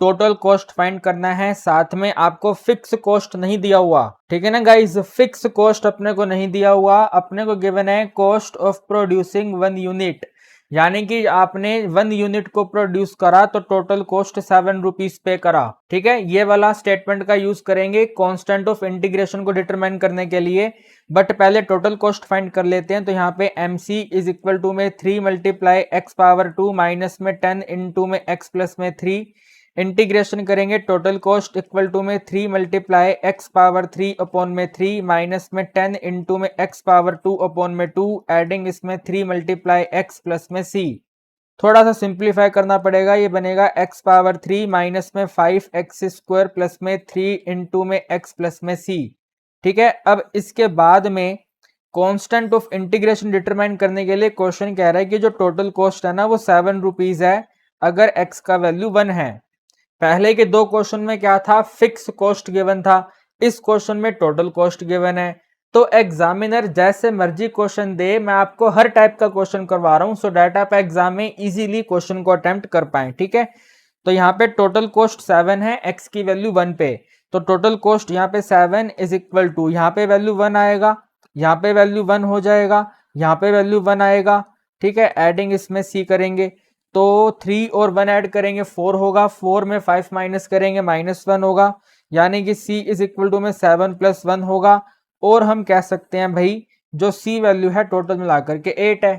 टोटल कॉस्ट फाइंड करना है, साथ में आपको फिक्स कॉस्ट नहीं दिया हुआ। ठीक है ना गाइस, फिक्स कॉस्ट अपने को नहीं दिया हुआ, अपने को गिवन है कॉस्ट ऑफ प्रोड्यूसिंग 1 यूनिट, यानी कि आपने 1 यूनिट को प्रोड्यूस करा तो टोटल कॉस्ट 7 रुपीज पे करा। ठीक है, ये वाला स्टेटमेंट का यूज करेंगे कांस्टेंट ऑफ इंटीग्रेशन को डिटरमाइन करने के लिए, बट पहले टोटल कॉस्ट फाइंड कर लेते हैं। तो यहाँ पे MC इज इक्वल टू में 3 मल्टीप्लाई एक्स पावर 2 माइनस में 10 इंटू में x प्लस में 3 इंटीग्रेशन करेंगे टोटल कॉस्ट इक्वल टू में 3 मल्टीप्लाई एक्स पावर 3 अपॉन में 3 माइनस में 10 इंटू में एक्स पावर 2 अपॉन में 2 एडिंग इसमें 3 मल्टीप्लाई एक्स प्लस में सी। थोड़ा सा सिंप्लीफाई करना पड़ेगा, ये बनेगा एक्स पावर 3 माइनस में 5 एक्स स्क्वायर प्लस में 3 इंटू में एक्स प्लस में सी। ठीक है, अब इसके बाद में कांस्टेंट ऑफ इंटीग्रेशन डिटरमाइन करने के लिए क्वेश्चन कह रहा है कि जो टोटल कॉस्ट है ना वो 7 रुपीज है अगर x का वैल्यू 1 है। पहले के दो क्वेश्चन में क्या था, फिक्स कॉस्ट गिवन था, इस क्वेश्चन में टोटल कॉस्ट गिवन है। तो एग्जामिनर जैसे मर्जी क्वेश्चन दे, मैं आपको हर टाइप का क्वेश्चन करवा रहा हूं सो डेट आप एग्जाम में इजीली क्वेश्चन को अटेम्प्ट कर पाए। ठीक है, तो यहाँ पे टोटल कॉस्ट 7 है, x की वैल्यू 1 पे, तो टोटल कॉस्ट यहाँ पे 7 इज इक्वल टू, यहाँ पे वैल्यू 1 आएगा, यहाँ पे वैल्यू 1 हो जाएगा, यहाँ पे वैल्यू 1 आएगा। ठीक है, एडिंग इसमें c करेंगे तो 3 और 1 ऐड करेंगे 4 होगा, 4 में 5 माइनस करेंगे -1 होगा, यानी कि c इज इक्वल टू में 7 प्लस 1 होगा। और हम कह सकते हैं भाई जो c वैल्यू है टोटल मिलाकर के 8 है।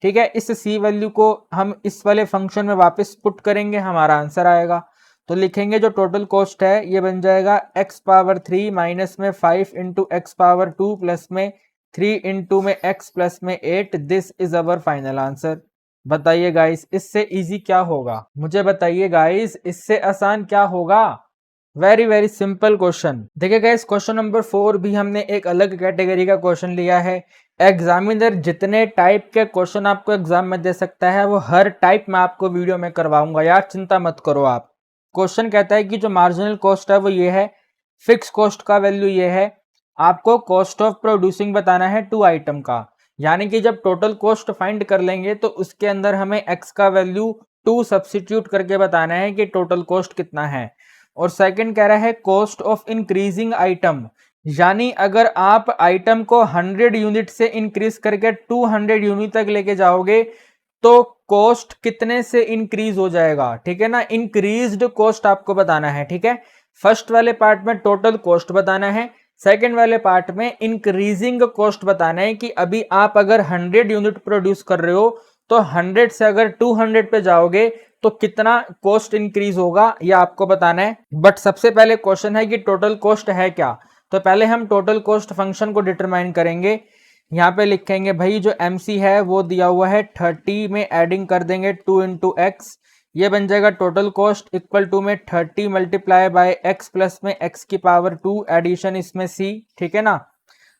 ठीक है, इस c वैल्यू को हम इस वाले फंक्शन में वापस पुट करेंगे, हमारा आंसर आएगा। तो लिखेंगे जो टोटल कॉस्ट है ये बन जाएगा x पावर 3 माइनस में 5 इंटू एक्स पावर 2 प्लस में 3 इंटू में x प्लस में 8। This is our final answer. बताइए गाइस इससे इजी क्या होगा, मुझे बताइए गाइस इससे आसान क्या होगा। Very very simple question. देखिए गाइस क्वेश्चन नंबर 4 भी हमने एक अलग कैटेगरी का क्वेश्चन लिया है। एग्जामिनर जितने टाइप के क्वेश्चन आपको एग्जाम में दे सकता है वो हर टाइप में आपको वीडियो में करवाऊंगा यार, चिंता मत करो आप। क्वेश्चन कहता है कि जो मार्जिनल कॉस्ट है वो ये है, फिक्स कॉस्ट का वैल्यू ये है, आपको कॉस्ट ऑफ प्रोड्यूसिंग बताना है 2 आइटम का, यानी कि जब टोटल कॉस्ट फाइंड कर लेंगे तो उसके अंदर हमें x का वैल्यू 2 सब्सिट्यूट करके बताना है कि टोटल कॉस्ट कितना है। और सेकंड कह रहा है कॉस्ट ऑफ इंक्रीजिंग आइटम, यानी अगर आप आइटम को 100 यूनिट से इंक्रीज करके 200 यूनिट तक लेके जाओगे तो कॉस्ट कितने से इंक्रीज हो जाएगा। ठीक है ना, इंक्रीज्ड कॉस्ट आपको बताना है। ठीक है, फर्स्ट वाले पार्ट में टोटल कॉस्ट बताना है, सेकेंड वाले पार्ट में इंक्रीजिंग कॉस्ट बताना है कि अभी आप अगर 100 यूनिट प्रोड्यूस कर रहे हो तो 100 से अगर 200 पे जाओगे तो कितना कॉस्ट इंक्रीज होगा ये आपको बताना है। बट सबसे पहले क्वेश्चन है कि टोटल कॉस्ट है क्या, तो पहले हम टोटल कॉस्ट फंक्शन को डिटरमाइन करेंगे। यहाँ पे लिखेंगे भाई जो MC है वो दिया हुआ है 30 में एडिंग कर देंगे 2 इंटू एक्स, ये बन जाएगा टोटल कॉस्ट इक्वल टू में 30 मल्टीप्लाई बाय एक्स प्लस में x की पावर 2 एडिशन इसमें c। ठीक है ना,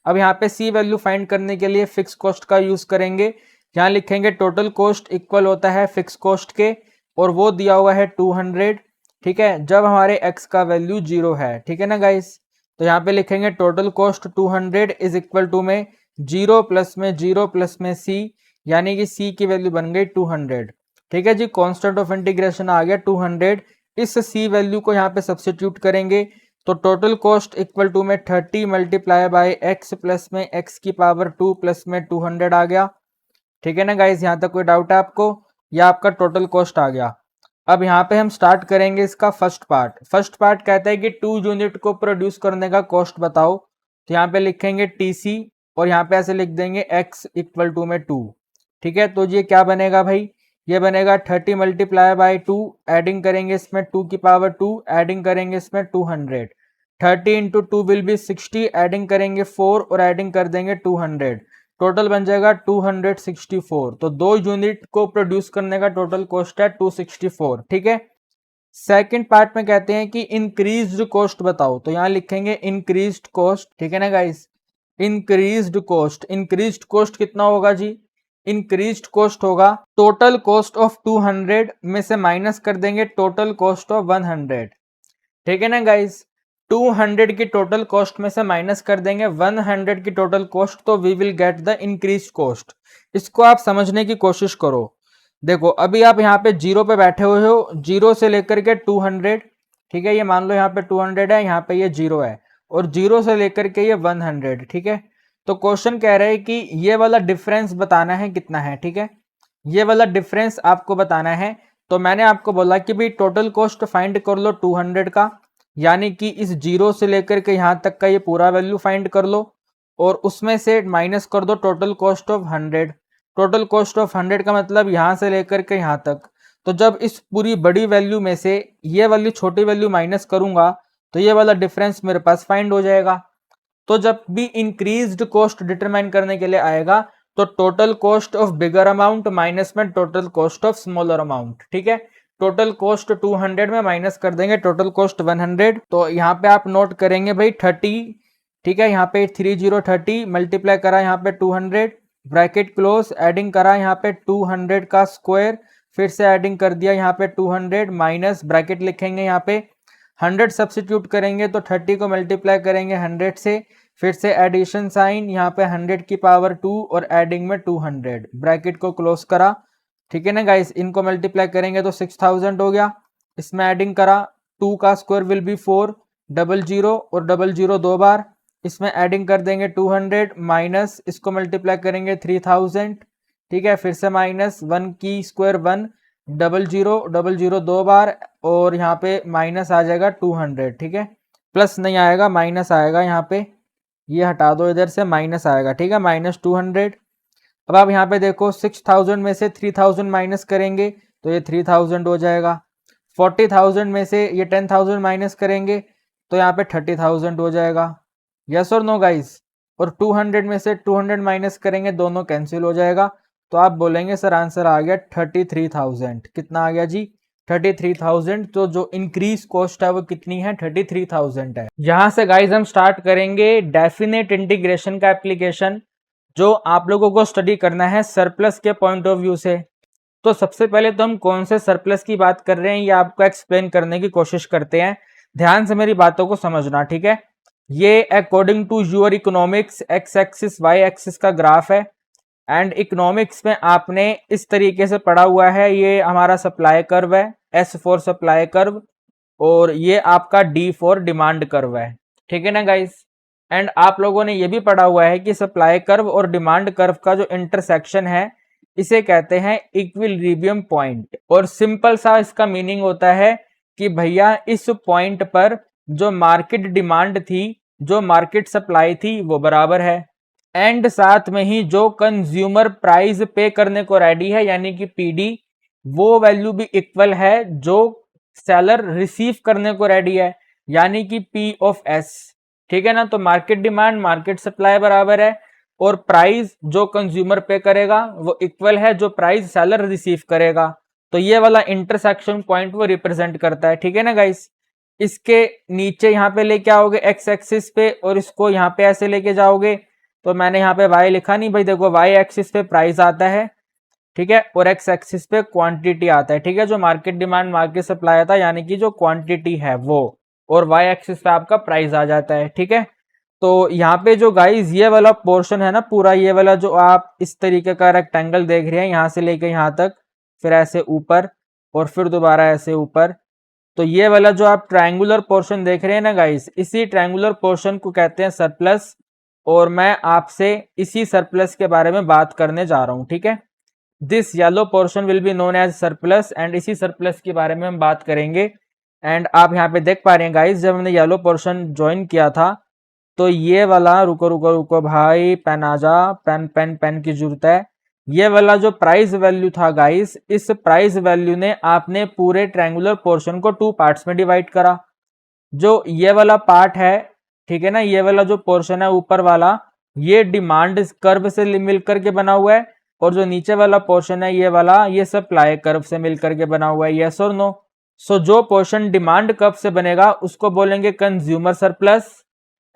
अब यहाँ पे c वैल्यू फाइंड करने के लिए फिक्स कॉस्ट का यूज करेंगे। यहाँ लिखेंगे टोटल कॉस्ट इक्वल होता है फिक्स कॉस्ट के, और वो दिया हुआ है 200। ठीक है, जब हमारे x का वैल्यू 0 है। ठीक है ना गाइस, तो यहाँ पे लिखेंगे total cost 200 is equal to में 0 प्लस में 0 प्लस में c, यानी कि c की वैल्यू बन गई 200। ठीक है जी, कांस्टेंट ऑफ इंटीग्रेशन आ गया 200। इस c वैल्यू को यहाँ पे सब्स्टिट्यूट करेंगे तो टोटल कॉस्ट इक्वल टू में 30 मल्टीप्लाई बाय x प्लस में x की पावर 2 प्लस में 200 आ गया। ठीक है ना गाइस, यहाँ तक कोई डाउट है आपको, या आपका टोटल कॉस्ट आ गया। अब यहाँ पे हम स्टार्ट करेंगे इसका फर्स्ट पार्ट। फर्स्ट पार्ट कहता है कि 2 यूनिट को प्रोड्यूस करने का कॉस्ट बताओ, तो यहाँ पे लिखेंगे TC और यहाँ पे ऐसे लिख देंगे x इक्वल टू में 2। ठीक है, तो ये क्या बनेगा भाई, ये बनेगा 30 मल्टीप्लाई बाय 2, एडिंग करेंगे इसमें 2 की पावर 2, एडिंग करेंगे इसमें 200, 30 इंटू 2 विल बी 60, एडिंग करेंगे 4 और एडिंग कर देंगे 200, टोटल बन जाएगा 264। तो 2 यूनिट को प्रोड्यूस करने का टोटल कॉस्ट है 264। ठीक है, सेकंड पार्ट में कहते हैं कि इंक्रीज्ड कॉस्ट बताओ, तो यहाँ लिखेंगे इंक्रीज्ड कॉस्ट। ठीक है ना guys, increased cost, increased cost कितना होगा जी, इंक्रीज्ड कॉस्ट होगा टोटल कॉस्ट ऑफ 200 में से माइनस कर देंगे टोटल कॉस्ट ऑफ 100। ठीक है ना गाइस, 200 की टोटल कॉस्ट में से माइनस कर देंगे 100 की टोटल कॉस्ट, तो we will get the increased cost. इसको आप समझने की कोशिश करो। देखो अभी आप यहाँ पे 0 पे बैठे हुए हो, 0 से लेकर के 200। ठीक है, ये मान लो यहाँ पे 200 है, यहाँ पे ये 0 है, और 0 से लेकर के ये 100। ठीक है, तो क्वेश्चन कह रहे हैं कि ये वाला डिफरेंस बताना है कितना है। ठीक है, ये वाला डिफरेंस आपको बताना है। तो मैंने आपको बोला कि भाई टोटल कॉस्ट फाइंड कर लो 200 का, यानी कि इस 0 से लेकर के यहाँ तक का ये पूरा वैल्यू फाइंड कर लो, और उसमें से माइनस कर दो total cost of 100। Total cost of 100 का मतलब यहाँ से लेकर के यहाँ तक, तो जब इस पूरी बड़ी वैल्यू में से ये वाली छोटी वैल्यू माइनस करूंगा तो ये वाला डिफरेंस मेरे पास फाइंड हो जाएगा। तो जब भी इंक्रीज्ड कॉस्ट डिटरमाइन करने के लिए आएगा तो total cost of bigger amount minus में total cost of smaller amount, ठीक है। टोटल कॉस्ट 200 में माइनस कर देंगे टोटल कॉस्ट 100। तो यहाँ पे आप नोट करेंगे भाई 30, ठीक है। यहाँ पे 30 मल्टीप्लाई करा यहाँ पे 200, ब्रैकेट क्लोज, एडिंग करा यहाँ पे 200 का स्क्वायर, फिर से एडिंग कर दिया यहाँ पे 200 माइनस ब्रैकेट लिखेंगे यहाँ पे 100 सब्सिट्यूट करेंगे तो 30 को मल्टीप्लाई करेंगे 100 से, फिर से एडिशन साइन यहाँ पे 100 की पावर 2 और एडिंग में 200, ब्रैकेट को क्लोज करा, ठीक है ना गाइस। इनको मल्टीप्लाई करेंगे तो 6000 हो गया। इसमें एडिंग करा 2 का स्क्वायर विल बी 4, 00 और 00 दो बार, इसमें एडिंग कर देंगे 200 माइनस इसको मल्टीप्लाई करेंगे 3000, ठीक है। फिर से माइनस 1 की स्क्वायर 1, 00 दो बार और यहाँ पे माइनस आ जाएगा 200, ठीक है। प्लस नहीं आएगा, माइनस आएगा यहाँ पे, ये हटा दो इधर से, माइनस आएगा, ठीक है, -200। अब आप यहाँ पे देखो 6000 में से 3000 माइनस करेंगे तो ये 3000 हो जाएगा। 40,000 में से ये 10,000 माइनस करेंगे तो यहाँ पे 30,000 हो जाएगा। यस और नो गाइस। और 200 में से 200 माइनस करेंगे, दोनों कैंसिल हो जाएगा। तो आप बोलेंगे सर आंसर आ गया 33,000। कितना आ गया जी? 33,000। तो जो इंक्रीज कॉस्ट है वो कितनी है? 33,000 है। यहां से गाइज हम स्टार्ट करेंगे डेफिनेट इंटीग्रेशन का एप्लीकेशन, जो आप लोगों को स्टडी करना है सरप्लस के पॉइंट ऑफ व्यू से। तो सबसे पहले तो हम कौन से सरप्लस की बात कर रहे हैं ये आपको एक्सप्लेन करने की कोशिश करते हैं। ध्यान से मेरी बातों को समझना, ठीक है। ये according to your economics x axis y axis का ग्राफ है। एंड इकोनॉमिक्स में आपने इस तरीके से पढ़ा हुआ है, ये हमारा सप्लाई कर्व है, एस फॉर सप्लाई कर्व, और ये आपका डी फॉर डिमांड कर्व है, ठीक है ना गाइस। एंड आप लोगों ने ये भी पढ़ा हुआ है कि सप्लाई कर्व और डिमांड कर्व का जो इंटरसेक्शन है इसे कहते हैं इक्विलिब्रियम पॉइंट। और सिंपल सा इसका मीनिंग होता है कि भैया इस पॉइंट पर जो मार्केट डिमांड थी, जो मार्केट सप्लाई थी वो बराबर है, एंड साथ में ही जो कंज्यूमर प्राइस पे करने को रेडी है यानी कि पीडी, वो वैल्यू भी इक्वल है जो सेलर रिसीव करने को रेडी है यानी कि पी ऑफ एस, ठीक है ना। तो मार्केट डिमांड मार्केट सप्लाई बराबर है और प्राइस जो कंज्यूमर पे करेगा वो इक्वल है जो प्राइस सेलर रिसीव करेगा। तो ये वाला इंटरसेक्शन पॉइंट वो रिप्रेजेंट करता है, ठीक है ना गाइस। इसके नीचे यहाँ पे लेके आओगे एक्स एक्सिस पे और इसको यहाँ पे ऐसे लेके जाओगे तो मैंने यहाँ पे वाई लिखा नहीं भाई, देखो वाई एक्सिस पे प्राइस आता है, ठीक है, और एक्स एक्सिस पे क्वांटिटी आता है, ठीक है। जो मार्केट डिमांड मार्केट सप्लाई आता है यानी कि जो क्वांटिटी है वो, और वाई एक्सिस पे आपका प्राइस आ जाता है, ठीक है। तो यहाँ पे जो गाइस ये वाला पोर्शन है ना पूरा, ये वाला जो आप इस तरीके का रेक्टेंगल देख रहे हैं यहाँ से लेके यहाँ तक, फिर ऐसे ऊपर और फिर दोबारा ऐसे ऊपर, तो ये वाला जो आप ट्रायंगुलर पोर्शन देख रहे हैं ना गाइस, इसी ट्रायंगुलर पोर्शन को कहते हैं सरप्लस। और मैं आपसे इसी सरप्लस के बारे में बात करने जा रहा हूं, ठीक है। This yellow portion will be known as surplus, and इसी सरप्लस के बारे में हम बात करेंगे। एंड आप यहाँ पे देख पा रहे हैं गाइस, जब हमने येलो पोर्शन ज्वाइन किया था तो ये वाला, रुको रुको रुको भाई, पेन आ जा, पेन पेन पेन की जरूरत है। ये वाला जो प्राइस वैल्यू था गाइस, इस प्राइस वैल्यू ने आपने पूरे ट्रायंगुलर पोर्शन को 2 पार्ट्स में डिवाइड करा। जो ये वाला पार्ट है, ठीक है ना, ये वाला जो पोर्शन है ऊपर वाला, ये डिमांड कर्व से मिलकर के बना हुआ है, और जो नीचे वाला पोर्शन है ये वाला, ये सप्लाई कर्व से मिलकर के बना हुआ है। यस और नो? सो जो पोर्शन डिमांड कर्व से बनेगा उसको बोलेंगे कंज्यूमर सरप्लस,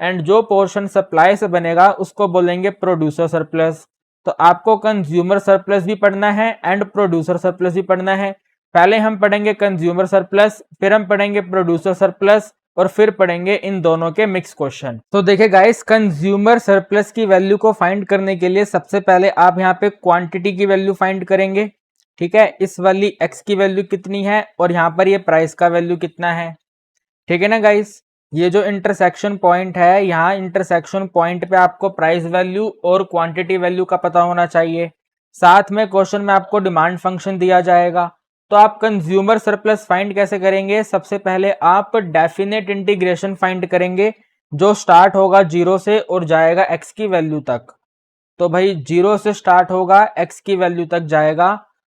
एंड जो पोर्शन सप्लाई से बनेगा उसको बोलेंगे प्रोड्यूसर सरप्लस। तो आपको कंज्यूमर सरप्लस भी पढ़ना है एंड प्रोड्यूसर सरप्लस भी पढ़ना है। पहले हम पढ़ेंगे कंज्यूमर सरप्लस, फिर हम पढ़ेंगे प्रोड्यूसर सरप्लस, और फिर पढ़ेंगे इन दोनों के मिक्स क्वेश्चन। तो देखिए गाइस, कंज्यूमर सरप्लस की वैल्यू को फाइंड करने के लिए सबसे पहले आप यहाँ पे क्वांटिटी की वैल्यू फाइंड करेंगे, ठीक है। इस वाली एक्स की वैल्यू कितनी है और यहाँ पर ये प्राइस का वैल्यू कितना है, ठीक है ना गाइस। ये जो इंटरसेक्शन पॉइंट है, यहाँ इंटरसेक्शन पॉइंट पे आपको प्राइस वैल्यू और क्वांटिटी वैल्यू का पता होना चाहिए। साथ में क्वेश्चन में आपको डिमांड फंक्शन दिया जाएगा। तो आप कंज्यूमर सरप्लस फाइंड कैसे करेंगे? सबसे पहले आप डेफिनेट इंटीग्रेशन फाइंड करेंगे, जो स्टार्ट होगा 0 से और जाएगा x की वैल्यू तक। तो भाई 0 से स्टार्ट होगा, x की वैल्यू तक जाएगा,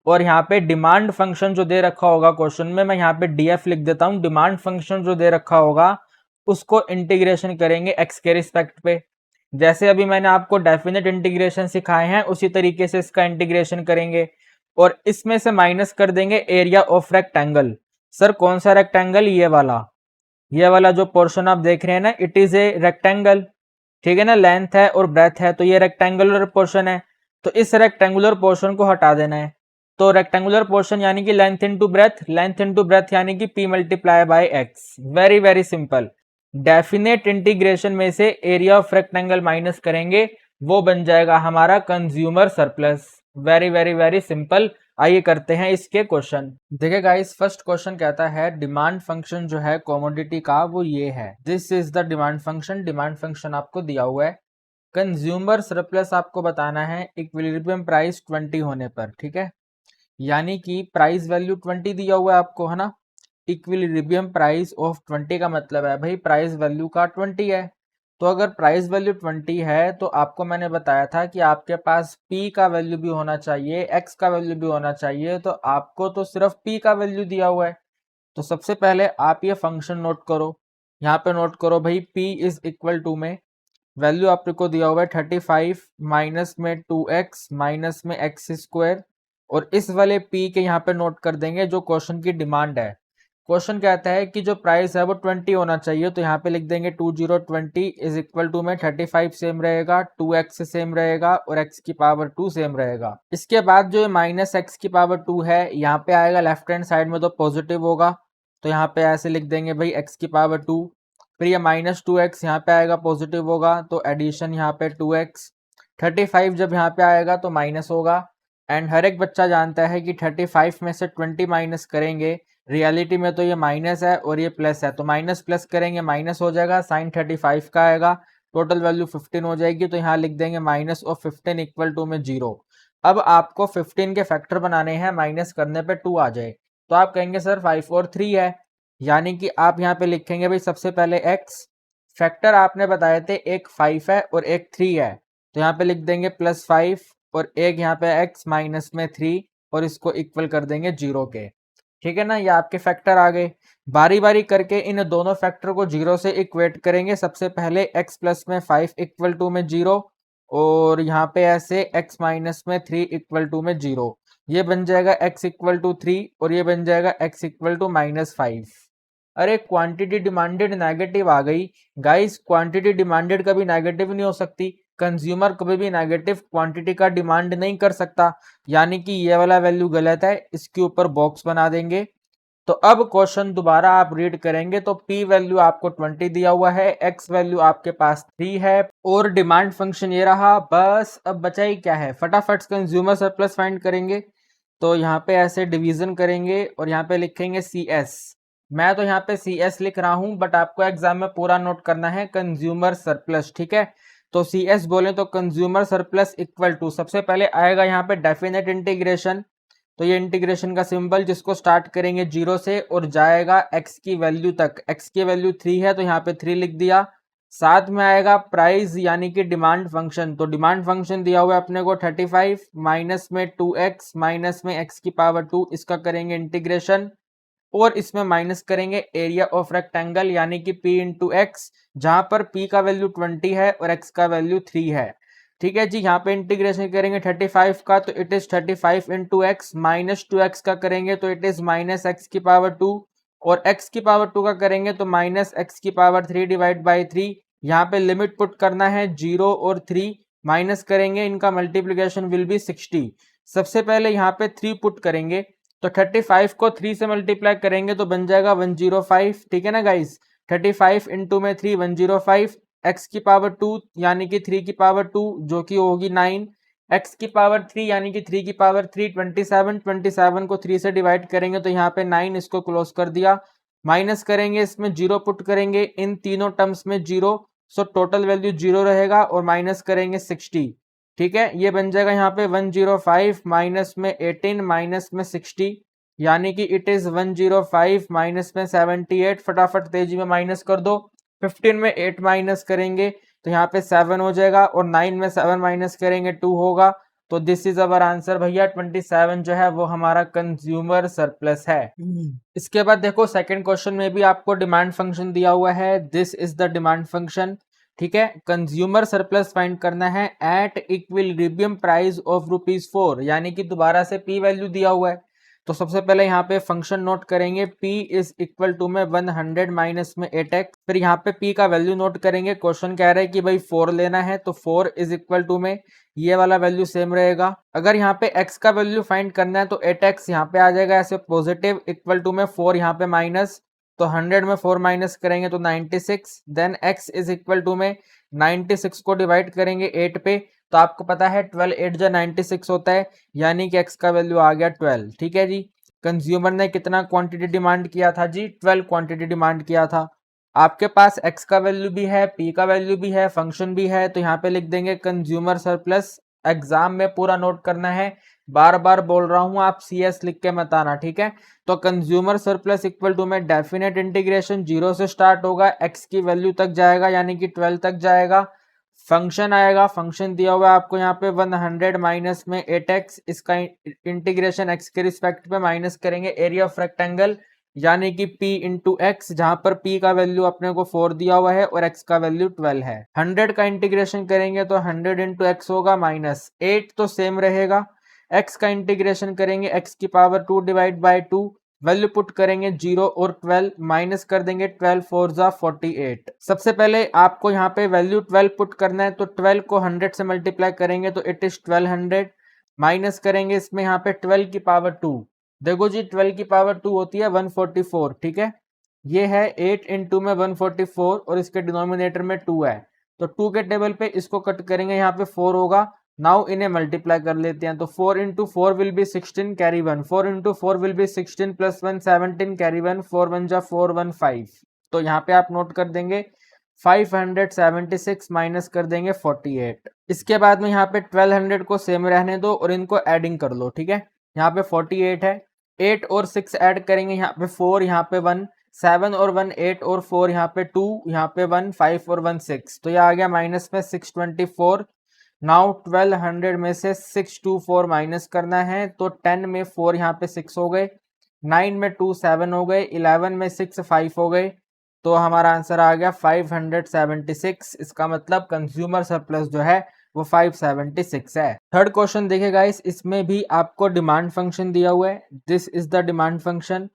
और यहाँ पे डिमांड फंक्शन जो दे रखा होगा क्वेश्चन में, मैं यहाँ पे डीएफ लिख देता हूँ, डिमांड फंक्शन जो दे रखा होगा उसको इंटीग्रेशन करेंगे एक्स के रिस्पेक्ट पे। जैसे अभी मैंने आपको डेफिनेट इंटीग्रेशन सिखाए हैं उसी तरीके से इसका इंटीग्रेशन करेंगे और इसमें से माइनस कर देंगे एरिया ऑफ रेक्टेंगल। सर कौन सा रेक्टेंगल? ये वाला जो पोर्शन आप देख रहे हैं ना, इट इज ए रेक्टेंगल, ठीक है ना, लेंथ है और ब्रेथ है, तो ये रेक्टेंगुलर पोर्शन है, तो इस रेक्टेंगुलर पोर्शन को हटा देना है। तो रेक्टेंगुलर पोर्शन यानी कि length into breadth, length into breadth यानी कि p multiply by x। Very very simple. Definite integration में से एरिया ऑफ रेक्टेंगल माइनस करेंगे, वो बन जाएगा हमारा consumer surplus. Very very very simple. आइए करते हैं इसके क्वेश्चन। देखिए गाइस, फर्स्ट क्वेश्चन कहता है डिमांड फंक्शन जो है कमोडिटी का वो ये है, this is the demand function. Demand function आपको दिया हुआ है। कंज्यूमर सरप्लस आपको बताना है इक्विलिब्रियम प्राइस 20 होने पर, ठीक है, यानी कि प्राइस वैल्यू 20 दिया हुआ है आपको, है ना। इक्विलिब्रियम प्राइस ऑफ 20 का मतलब है भाई प्राइस वैल्यू का 20 है। तो अगर प्राइस वैल्यू 20 है तो आपको मैंने बताया था कि आपके पास p का वैल्यू भी होना चाहिए, x का वैल्यू भी होना चाहिए, तो आपको तो सिर्फ p का वैल्यू दिया हुआ है। तो सबसे पहले आप ये फंक्शन नोट करो, यहाँ पे नोट करो भाई, p इज इक्वल टू में वैल्यू आपको दिया हुआ है 35 माइनस में 2x माइनस में एक्स स्क्वायर, और इस वाले p के यहाँ पे नोट कर देंगे जो क्वेश्चन की डिमांड है। क्वेश्चन कहता है कि जो प्राइस है वो 20 होना चाहिए, तो यहाँ पे लिख देंगे 20 इज इक्वल टू में 35 सेम रहेगा, 2x सेम रहेगा और x की पावर 2 सेम रहेगा। इसके बाद जो माइनस एक्स की पावर 2 है यहाँ पे आएगा लेफ्ट हैंड साइड में तो पॉजिटिव होगा, तो यहाँ पे ऐसे लिख देंगे भाई x की पावर 2। फिर ये माइनस 2x यहाँ पे आएगा पॉजिटिव होगा, तो एडिशन यहाँ पे 2x। 35 जब यहाँ पे आएगा तो माइनस होगा, एंड हर एक बच्चा जानता है कि 35 में से 20 माइनस करेंगे, रियलिटी में तो ये माइनस है और ये प्लस है, तो माइनस प्लस करेंगे माइनस हो जाएगा, साइन 35 का आएगा, टोटल वैल्यू 15 हो जाएगी, तो यहाँ लिख देंगे माइनस ऑफ 15 इक्वल टू में 0। अब आपको 15 के फैक्टर बनाने हैं, माइनस करने पे 2 आ जाए, तो आप कहेंगे सर 5 और 3 है, यानी कि आप यहाँ पे लिखेंगे भाई सबसे पहले x, फैक्टर आपने बताए थे एक 5 है और एक 3 है, तो यहाँ पे लिख देंगे +5 और एक यहाँ पे x माइनस में 3 और इसको इक्वल कर देंगे 0 के, ठीक है ना। ये आपके फैक्टर आ गए। बारी बारी करके इन दोनों फैक्टर को 0 से इक्वेट करेंगे। सबसे पहले x प्लस में 5 इक्वल टू में 0 और यहाँ पे ऐसे x माइनस में 3 इक्वल टू में 0, ये बन जाएगा x इक्वल टू 3 और ये बन जाएगा x इक्वल टू -5। अरे क्वांटिटी डिमांडेड नेगेटिव आ गई गाइस, क्वांटिटी डिमांडेड कभी नेगेटिव नहीं हो सकती, कंज्यूमर कभी भी नेगेटिव क्वांटिटी का डिमांड नहीं कर सकता, यानी कि ये वाला वैल्यू गलत है, इसके ऊपर बॉक्स बना देंगे। तो अब क्वेश्चन दोबारा आप रीड करेंगे तो p वैल्यू आपको 20 दिया हुआ है, x वैल्यू आपके पास 3 है और डिमांड फंक्शन ये रहा। बस अब बचा ही क्या है, फटाफट कंज्यूमर सरप्लस फाइंड करेंगे। तो यहाँ पे ऐसे डिवीजन करेंगे और यहाँ पे लिखेंगे CS। मैं तो यहाँ पे CS लिख रहा हूँ बट आपको एग्जाम में पूरा नोट करना है कंज्यूमर सरप्लस, ठीक है। तो CS बोले तो कंज्यूमर सरप्लस इक्वल टू, सबसे पहले आएगा यहाँ पे डेफिनेट इंटीग्रेशन, तो ये इंटीग्रेशन का सिंबल जिसको स्टार्ट करेंगे 0 से और जाएगा x की वैल्यू तक, x की वैल्यू 3 है तो यहाँ पे 3 लिख दिया। साथ में आएगा प्राइस यानी कि डिमांड फंक्शन, तो डिमांड फंक्शन दिया हुआ है अपने को 35 माइनस में 2x माइनस में x की पावर 2, इसका करेंगे इंटीग्रेशन और इसमें माइनस करेंगे एरिया ऑफ रेक्टेंगल यानी कि p इंटू एक्स, जहां पर p का वैल्यू 20 है और x का वैल्यू 3 है, ठीक है जी। यहाँ पे इंटीग्रेशन करेंगे 35 का तो it is 35 into x, minus 2x का करेंगे तो इट इज माइनस एक्स की पावर 2 और x की पावर 2 का करेंगे तो माइनस एक्स की पावर 3 डिवाइड बाई 3। यहाँ पे लिमिट पुट करना है 0 और 3, माइनस करेंगे इनका मल्टीप्लीकेशन विल बी 60। सबसे पहले यहाँ पे 3 पुट करेंगे तो 35 को 3 से मल्टीप्लाई करेंगे तो बन जाएगा 105, ठीक है ना गाइस। 35 इंटू में 3 105, x की पावर 2 यानी कि 3 की पावर 2 जो कि होगी 9, x की पावर 3 यानी कि 3 की पावर 3 27 को 3 से डिवाइड करेंगे तो यहाँ पे 9, इसको क्लोज कर दिया, माइनस करेंगे इसमें 0 पुट करेंगे इन तीनों टर्म्स में 0, सो टोटल वैल्यू 0 रहेगा और माइनस करेंगे 60, ठीक है। ये बन जाएगा यहाँ पे 105 माइनस में 18 माइनस में 60 यानी कि इट इज 105 माइनस में 78। फटाफट तेजी में माइनस कर दो, 15 में 8 माइनस करेंगे तो यहाँ पे 7 हो जाएगा और 9 में 7 माइनस करेंगे 2 होगा, तो दिस इज अवर आंसर भैया 27 जो है वो हमारा कंज्यूमर सरप्लस है। इसके बाद देखो सेकंड क्वेश्चन में भी आपको डिमांड फंक्शन दिया हुआ है, this is the demand function. ठीक है, कंज्यूमर सरप्लस फाइंड करना है एट इक्विलिब्रियम प्राइस ऑफ ₹4, यानी कि दोबारा से पी वैल्यू दिया हुआ है। तो सबसे पहले यहाँ पे फंक्शन नोट करेंगे, p इज इक्वल टू में 100 माइनस में 8x। फिर यहाँ पे p का वैल्यू नोट करेंगे, क्वेश्चन कह रहा है कि भाई 4 लेना है, तो 4 इज इक्वल टू में ये वाला वैल्यू सेम रहेगा। अगर यहाँ पे x का वैल्यू फाइंड करना है तो 8x यहाँ पे आ जाएगा ऐसे पॉजिटिव, इक्वल टू में 4 यहाँ पे माइनस, तो 100 में 4 माइनस करेंगे तो 96। Then x is equal to में 96 को डिवाइड करेंगे 8 पे, तो आपको पता है 12 8 जा 96 होता है, यानी कि x का वैल्यू आ गया 12। ठीक है जी, कंज्यूमर ने कितना क्वांटिटी डिमांड किया था जी? 12 क्वांटिटी डिमांड किया था। आपके पास x का वैल्यू भी है, p का वैल्यू भी है, फंक्शन भी है, तो यहाँ पे लिख देंगे कंज्यूमर सरप्लस। एग्जाम में पूरा नोट करना है, बार बार बोल रहा हूं, आप CS लिख के मत आना, ठीक है। तो कंज्यूमर सरप्लस इक्वल टू में डेफिनेट इंटीग्रेशन 0 से स्टार्ट होगा, x की वैल्यू तक जाएगा यानी कि 12 तक जाएगा। फंक्शन आएगा, फंक्शन दिया हुआ है आपको यहाँ पे 100 माइनस में 8x, इसका इंटीग्रेशन x के रिस्पेक्ट पे माइनस करेंगे एरिया ऑफ रेक्टेंगल यानी कि p इंटू एक्स, जहां पर p का वैल्यू अपने को 4 दिया हुआ है और x का वैल्यू 12 है। 100 का इंटीग्रेशन करेंगे तो 100 इंटू एक्स होगा माइनस 8, तो सेम रहेगा। x का इंटीग्रेशन करेंगे x की power 2 divide by 2, value put करेंगे 0 और 12, माइनस कर देंगे 12 4 जा 48। सबसे पहले आपको यहाँ पे वैल्यू 12 पुट करना है, तो 12 को 100 से मल्टीप्लाई करेंगे तो इट इज 1200, माइनस करेंगे इसमें यहाँ पे 12 की पावर 2। देखो जी 12 की पावर 2 होती है 144, ठीक है। ये है 8 इंटू में 144 और इसके डिनोमिनेटर में 2 है, तो 2 के टेबल पे इसको कट करेंगे, यहाँ पे 4 होगा। नाउ इन्हें मल्टीप्लाई कर लेते हैं, तो 4 into 4 will be 16 carry 1, 4 into 4 will be 16 plus 1 17 carry 1, 4 1 जा 4 1 5। तो यहाँ पे आप नोट कर देंगे 576 माइनस कर देंगे 48। इसके बाद में यहाँ पे 1200 को सेम रहने दो और इनको एडिंग कर लो, ठीक है। यहाँ पे 48 है, 8 और 6 ऐड करेंगे, यहाँ पे 4, यहाँ पे 1, 7 और 1 8 और 4, यहाँ पे 2, यहाँ पे 1 5 और 1 6, तो ये आ गया माइनस में 624। नाउ 1200 में से 624 माइनस करना है, तो 10 में 4 यहाँ पे 6 हो गए, 9 में 2 7 हो गए, 11 में 6 5 हो गए, तो हमारा आंसर आ गया 576। इसका मतलब कंज्यूमर सरप्लस जो है वो 576 है। थर्ड क्वेश्चन देखिए गाइस, इसमें भी आपको डिमांड फंक्शन दिया हुआ है, this is the demand function.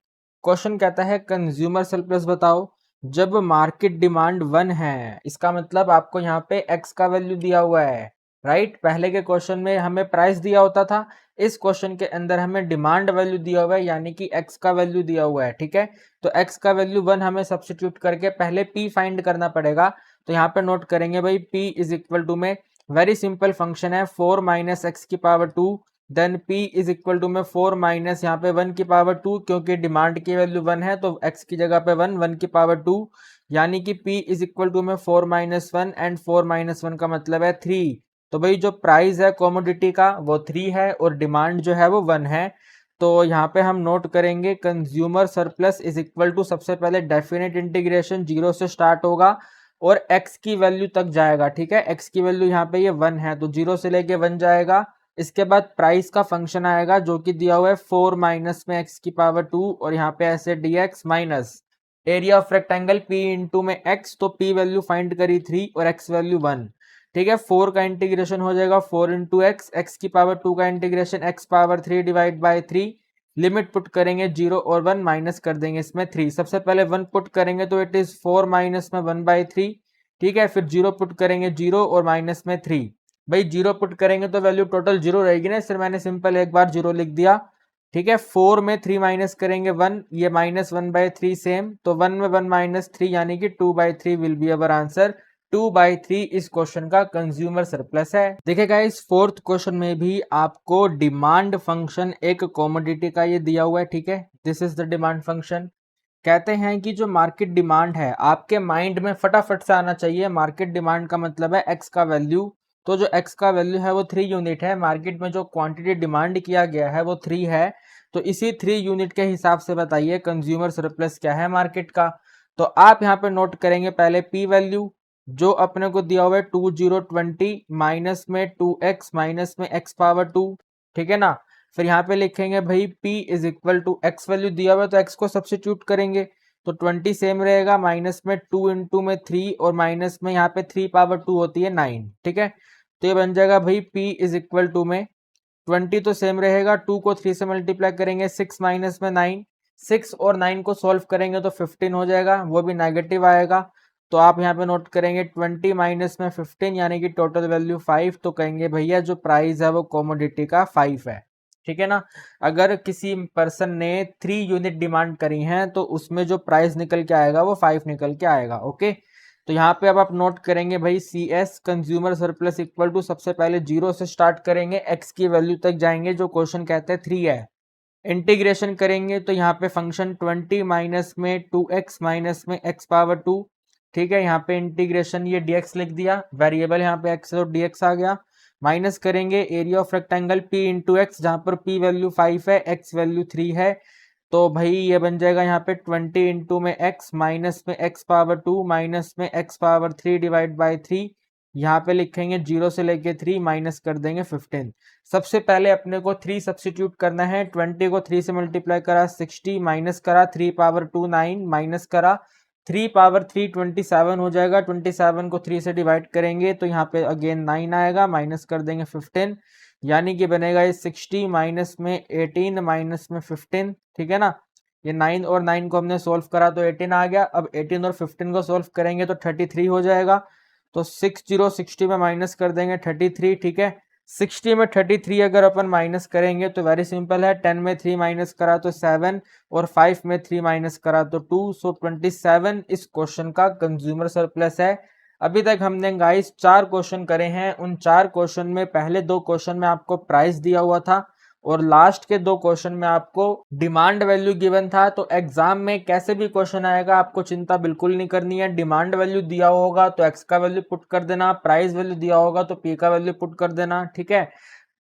Question कहता है कंज्यूमर सरप्लस बताओ जब मार्केट डिमांड 1 है। इसका मतलब आपको यहाँ पे x का वैल्यू दिया हुआ है, राइट। पहले के क्वेश्चन में हमें प्राइस दिया होता था, इस क्वेश्चन के अंदर हमें डिमांड वैल्यू दिया हुआ है यानी कि x का वैल्यू दिया हुआ है, ठीक है। तो x का वैल्यू 1 हमें सब्स्टिट्यूट करके पहले p फाइंड करना पड़ेगा, तो यहाँ पे नोट करेंगे भाई p इज इक्वल टू में वेरी सिंपल फंक्शन है 4 माइनस एक्स की power 2, then p is equal to में 4 माइनस यहाँ पे 1 की पावर 2, क्योंकि डिमांड की वैल्यू 1 है तो x की जगह पे 1, 1 की पावर 2, यानी कि p इज इक्वल टू में 4 माइनस 1 एंड 4 माइनस 1 का मतलब है 3। तो भाई जो प्राइस है कमोडिटी का वो 3 है और डिमांड जो है वो 1 है। तो यहाँ पे हम नोट करेंगे consumer surplus is equal to, सबसे पहले डेफिनेट इंटीग्रेशन 0 से स्टार्ट होगा और x की वैल्यू तक जाएगा, ठीक है। x की वैल्यू यहाँ पे ये 1 है तो 0 से लेके 1 जाएगा। इसके बाद प्राइस का फंक्शन आएगा जो कि दिया हुआ है 4 माइनस में x की पावर 2 और यहाँ पे ऐसे dx minus area of rectangle p into में x, तो p वैल्यू फाइंड करी 3 और x वैल्यू 1, ठीक है। 4 का इंटीग्रेशन हो जाएगा 4 इंटू एक्स, एक्स की पावर 2 का integration x power 3 divide by 3, limit put करेंगे 0 और 1, माइनस कर देंगे इसमें 3। सबसे पहले 1 पुट करेंगे तो इट इज 4 माइनस में 1 बाई 3, ठीक है। फिर 0 पुट करेंगे 0 और माइनस में 3, भाई 0 पुट करेंगे तो वैल्यू टोटल 0 रहेगी ना, सिर्फ मैंने सिंपल एक बार 0 लिख दिया, ठीक है। 4 में 3 माइनस करेंगे 1, ये माइनस 1 बाई 3 सेम, तो 1 में 1 माइनस 3 यानी कि 2 by 3 will be our answer. 2/3 इस क्वेश्चन का कंज्यूमर सरप्लस है। देखिएगा इस फोर्थ क्वेश्चन में भी आपको डिमांड फंक्शन एक कमोडिटी का ये दिया हुआ है, ठीक है। This is the demand function. कहते हैं कि जो मार्केट डिमांड है आपके माइंड में फटाफट से आना चाहिए, मार्केट डिमांड का मतलब है एक्स का वैल्यू, तो जो एक्स का वैल्यू है वो 3 यूनिट है, मार्केट में जो क्वांटिटी डिमांड किया गया है वो 3 है, तो इसी 3 यूनिट के हिसाब से बताइए कंज्यूमर सरप्लस क्या है मार्केट का। तो आप यहाँ पे नोट करेंगे पहले पी वैल्यू, जो अपने को दिया हुआ है 2020 माइनस में 2x माइनस में x पावर 2, ठीक है ना। फिर यहाँ पे लिखेंगे भाई p is equal to x value दिया हुआ है तो x को सब्स्टिट्यूट करेंगे तो 20 सेम रहेगा, माइनस में 2 इंटू में 3 और माइनस में यहाँ पे 3 पावर 2 होती है 9, ठीक है। तो ये बन जाएगा भाई p इज इक्वल टू में 20 तो सेम रहेगा, 2 को 3 से मल्टीप्लाई करेंगे 6 माइनस में 9, 6 और 9 को सॉल्व करेंगे तो 15 हो जाएगा, वो भी नेगेटिव आएगा। तो आप यहाँ पे नोट करेंगे 20 माइनस में 15 यानी कि टोटल वैल्यू 5, तो कहेंगे भैया जो प्राइस है वो कॉमोडिटी का 5 है, ठीक है ना। अगर किसी पर्सन ने 3 यूनिट डिमांड करी हैं तो उसमें जो प्राइस निकल के आएगा वो 5 निकल के आएगा, ओके। तो यहाँ पे अब आप नोट करेंगे भाई C S consumer surplus equal to, सबसे पहले 0 से स्टार्ट करेंगे, x की वैल्यू तक जाएंगे जो क्वेश्चन कहते हैं 3 है। इंटीग्रेशन करेंगे तो यहाँ पे फंक्शन 20 माइनस में 2x माइनस में x पावर 2, ठीक है। यहाँ पे इंटीग्रेशन ये dx लिख दिया, वेरिएबल यहाँ पे x है तो dx आ गया। माइनस करेंगे area of rectangle p into x, जहाँ पर p वैल्यू 5 है, x वैल्यू 3 है, तो भाई ये बन जाएगा यहाँ पे 20 इंटू में x माइनस में x पावर 2 माइनस में x पावर 3 डिवाइड बाई 3, यहाँ पे लिखेंगे 0 से लेके 3 माइनस कर देंगे 15। सबसे पहले अपने को 3 सब्स्टिट्यूट करना है, 20 को 3 से मल्टीप्लाई करा 60 माइनस करा 3 पावर 2 9 माइनस करा 3 पावर 3 27 हो जाएगा, 27 को 3 से डिवाइड करेंगे तो यहाँ पे अगेन 9 आएगा, माइनस कर देंगे 15, यानी कि बनेगा ये 60 माइनस में 18 माइनस में 15, ठीक है ना। ये 9 और 9 को हमने सोल्व करा तो 18 आ गया, अब 18 और 15 को सोल्व करेंगे तो 33 हो जाएगा, तो 60 में माइनस कर देंगे 33, ठीक है। 60 में 33 अगर अपन माइनस करेंगे तो वेरी सिंपल है, 10 में 3 माइनस करा तो 7 और 5 में 3 माइनस करा तो 2, सो 27 इस क्वेश्चन का कंज्यूमर सरप्लस है। अभी तक हमने गाइस 4 क्वेश्चन करे हैं, उन 4 क्वेश्चन में पहले 2 क्वेश्चन में आपको प्राइस दिया हुआ था और लास्ट के 2 क्वेश्चन में आपको डिमांड वैल्यू गिवन था। तो एग्जाम में कैसे भी क्वेश्चन आएगा आपको चिंता बिल्कुल नहीं करनी है, डिमांड वैल्यू दिया होगा तो एक्स का वैल्यू पुट कर देना, प्राइस वैल्यू दिया होगा तो पी का वैल्यू पुट कर देना, ठीक है।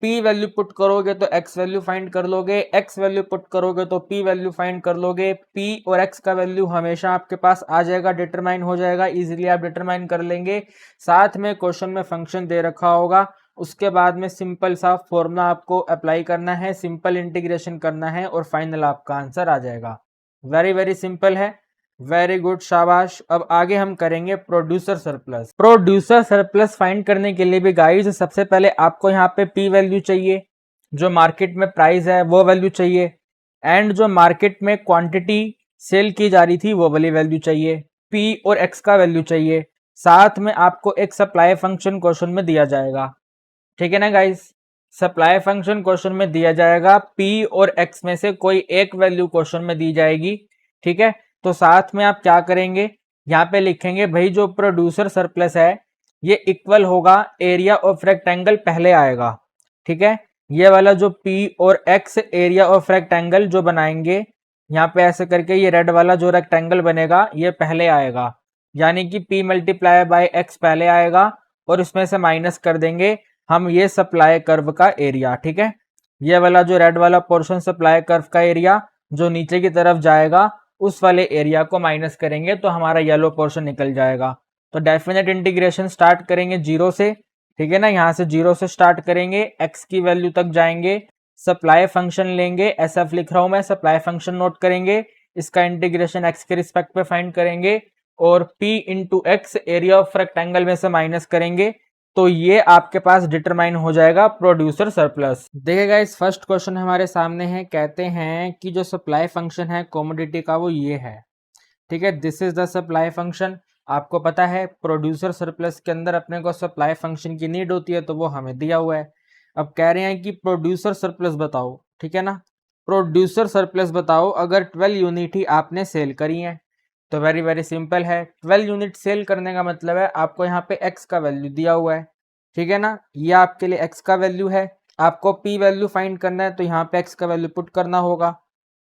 पी वैल्यू पुट करोगे तो एक्स वैल्यू फाइंड कर लोगे, एक्स वैल्यू पुट करोगे तो पी वैल्यू फाइंड कर लोगे, पी और एक्स का वैल्यू हमेशा आपके पास आ जाएगा, डिटरमाइन हो जाएगा, इजीली आप डिटरमाइन कर लेंगे। साथ में क्वेश्चन में फंक्शन दे रखा होगा, उसके बाद में सिंपल सा फॉर्मूला आपको अप्लाई करना है, सिंपल इंटीग्रेशन करना है और फाइनल आपका आंसर आ जाएगा। वेरी वेरी सिंपल है, वेरी गुड, शाबाश। अब आगे हम करेंगे producer surplus. Producer surplus find करने के लिए भी गाइस सबसे पहले आपको यहाँ पे पी वैल्यू चाहिए, जो मार्केट में प्राइस है वो वैल्यू चाहिए, एंड जो मार्केट में क्वांटिटी सेल की जा रही थी वो वाली वैल्यू चाहिए, पी और एक्स का वैल्यू चाहिए। साथ में आपको एक सप्लाई फंक्शन क्वेश्चन में दिया जाएगा, ठीक है ना गाइस। सप्लाई फंक्शन क्वेश्चन में दिया जाएगा, पी और एक्स में से कोई एक वैल्यू क्वेश्चन में दी जाएगी, ठीक है। तो साथ में आप क्या करेंगे, यहाँ पे लिखेंगे भाई जो प्रोड्यूसर सरप्लस है ये इक्वल होगा एरिया ऑफ रेक्टेंगल पहले आएगा, ठीक है। ये वाला जो पी और एक्स एरिया ऑफ रेक्टेंगल जो बनाएंगे यहाँ पे ऐसे करके, ये रेड वाला जो रेक्टेंगल बनेगा ये पहले आएगा, यानी कि पी मल्टीप्लाई बाय एक्स पहले आएगा और इसमें से माइनस कर देंगे हम ये सप्लाई कर्व का एरिया, ठीक है। ये वाला जो रेड वाला पोर्शन सप्लाई कर्व का एरिया जो नीचे की तरफ जाएगा उस वाले एरिया को माइनस करेंगे तो हमारा येलो पोर्शन निकल जाएगा। तो डेफिनेट इंटीग्रेशन स्टार्ट करेंगे 0 से, ठीक है ना। यहाँ से 0 से स्टार्ट करेंगे, x की वैल्यू तक जाएंगे, सप्लाई फंक्शन लेंगे, SF लिख रहा हूं मैं, सप्लाई फंक्शन नोट करेंगे, इसका इंटीग्रेशन x के रिस्पेक्ट पे फाइंड करेंगे और p into x area of rectangle में से माइनस करेंगे, तो ये आपके पास डिटरमाइन हो जाएगा प्रोड्यूसर सरप्लस। देखिएगा इस फर्स्ट क्वेश्चन हमारे सामने है, कहते हैं कि जो सप्लाई फंक्शन है कमोडिटी का वो ये है, ठीक है। This is the supply function. आपको पता है प्रोड्यूसर सरप्लस के अंदर अपने को सप्लाई फंक्शन की नीड होती है तो वो हमें दिया हुआ है। अब कह रहे हैं कि प्रोड्यूसर सरप्लस बताओ, ठीक है ना। प्रोड्यूसर सरप्लस बताओ अगर 12 यूनिट ही आपने सेल करी है, तो वेरी वेरी सिंपल है, 12 यूनिट सेल करने का मतलब है आपको यहाँ पे x का वैल्यू दिया हुआ है, ठीक है ना। ये आपके लिए x का वैल्यू है, आपको p वैल्यू फाइंड करना है तो यहाँ पे x का वैल्यू पुट करना होगा।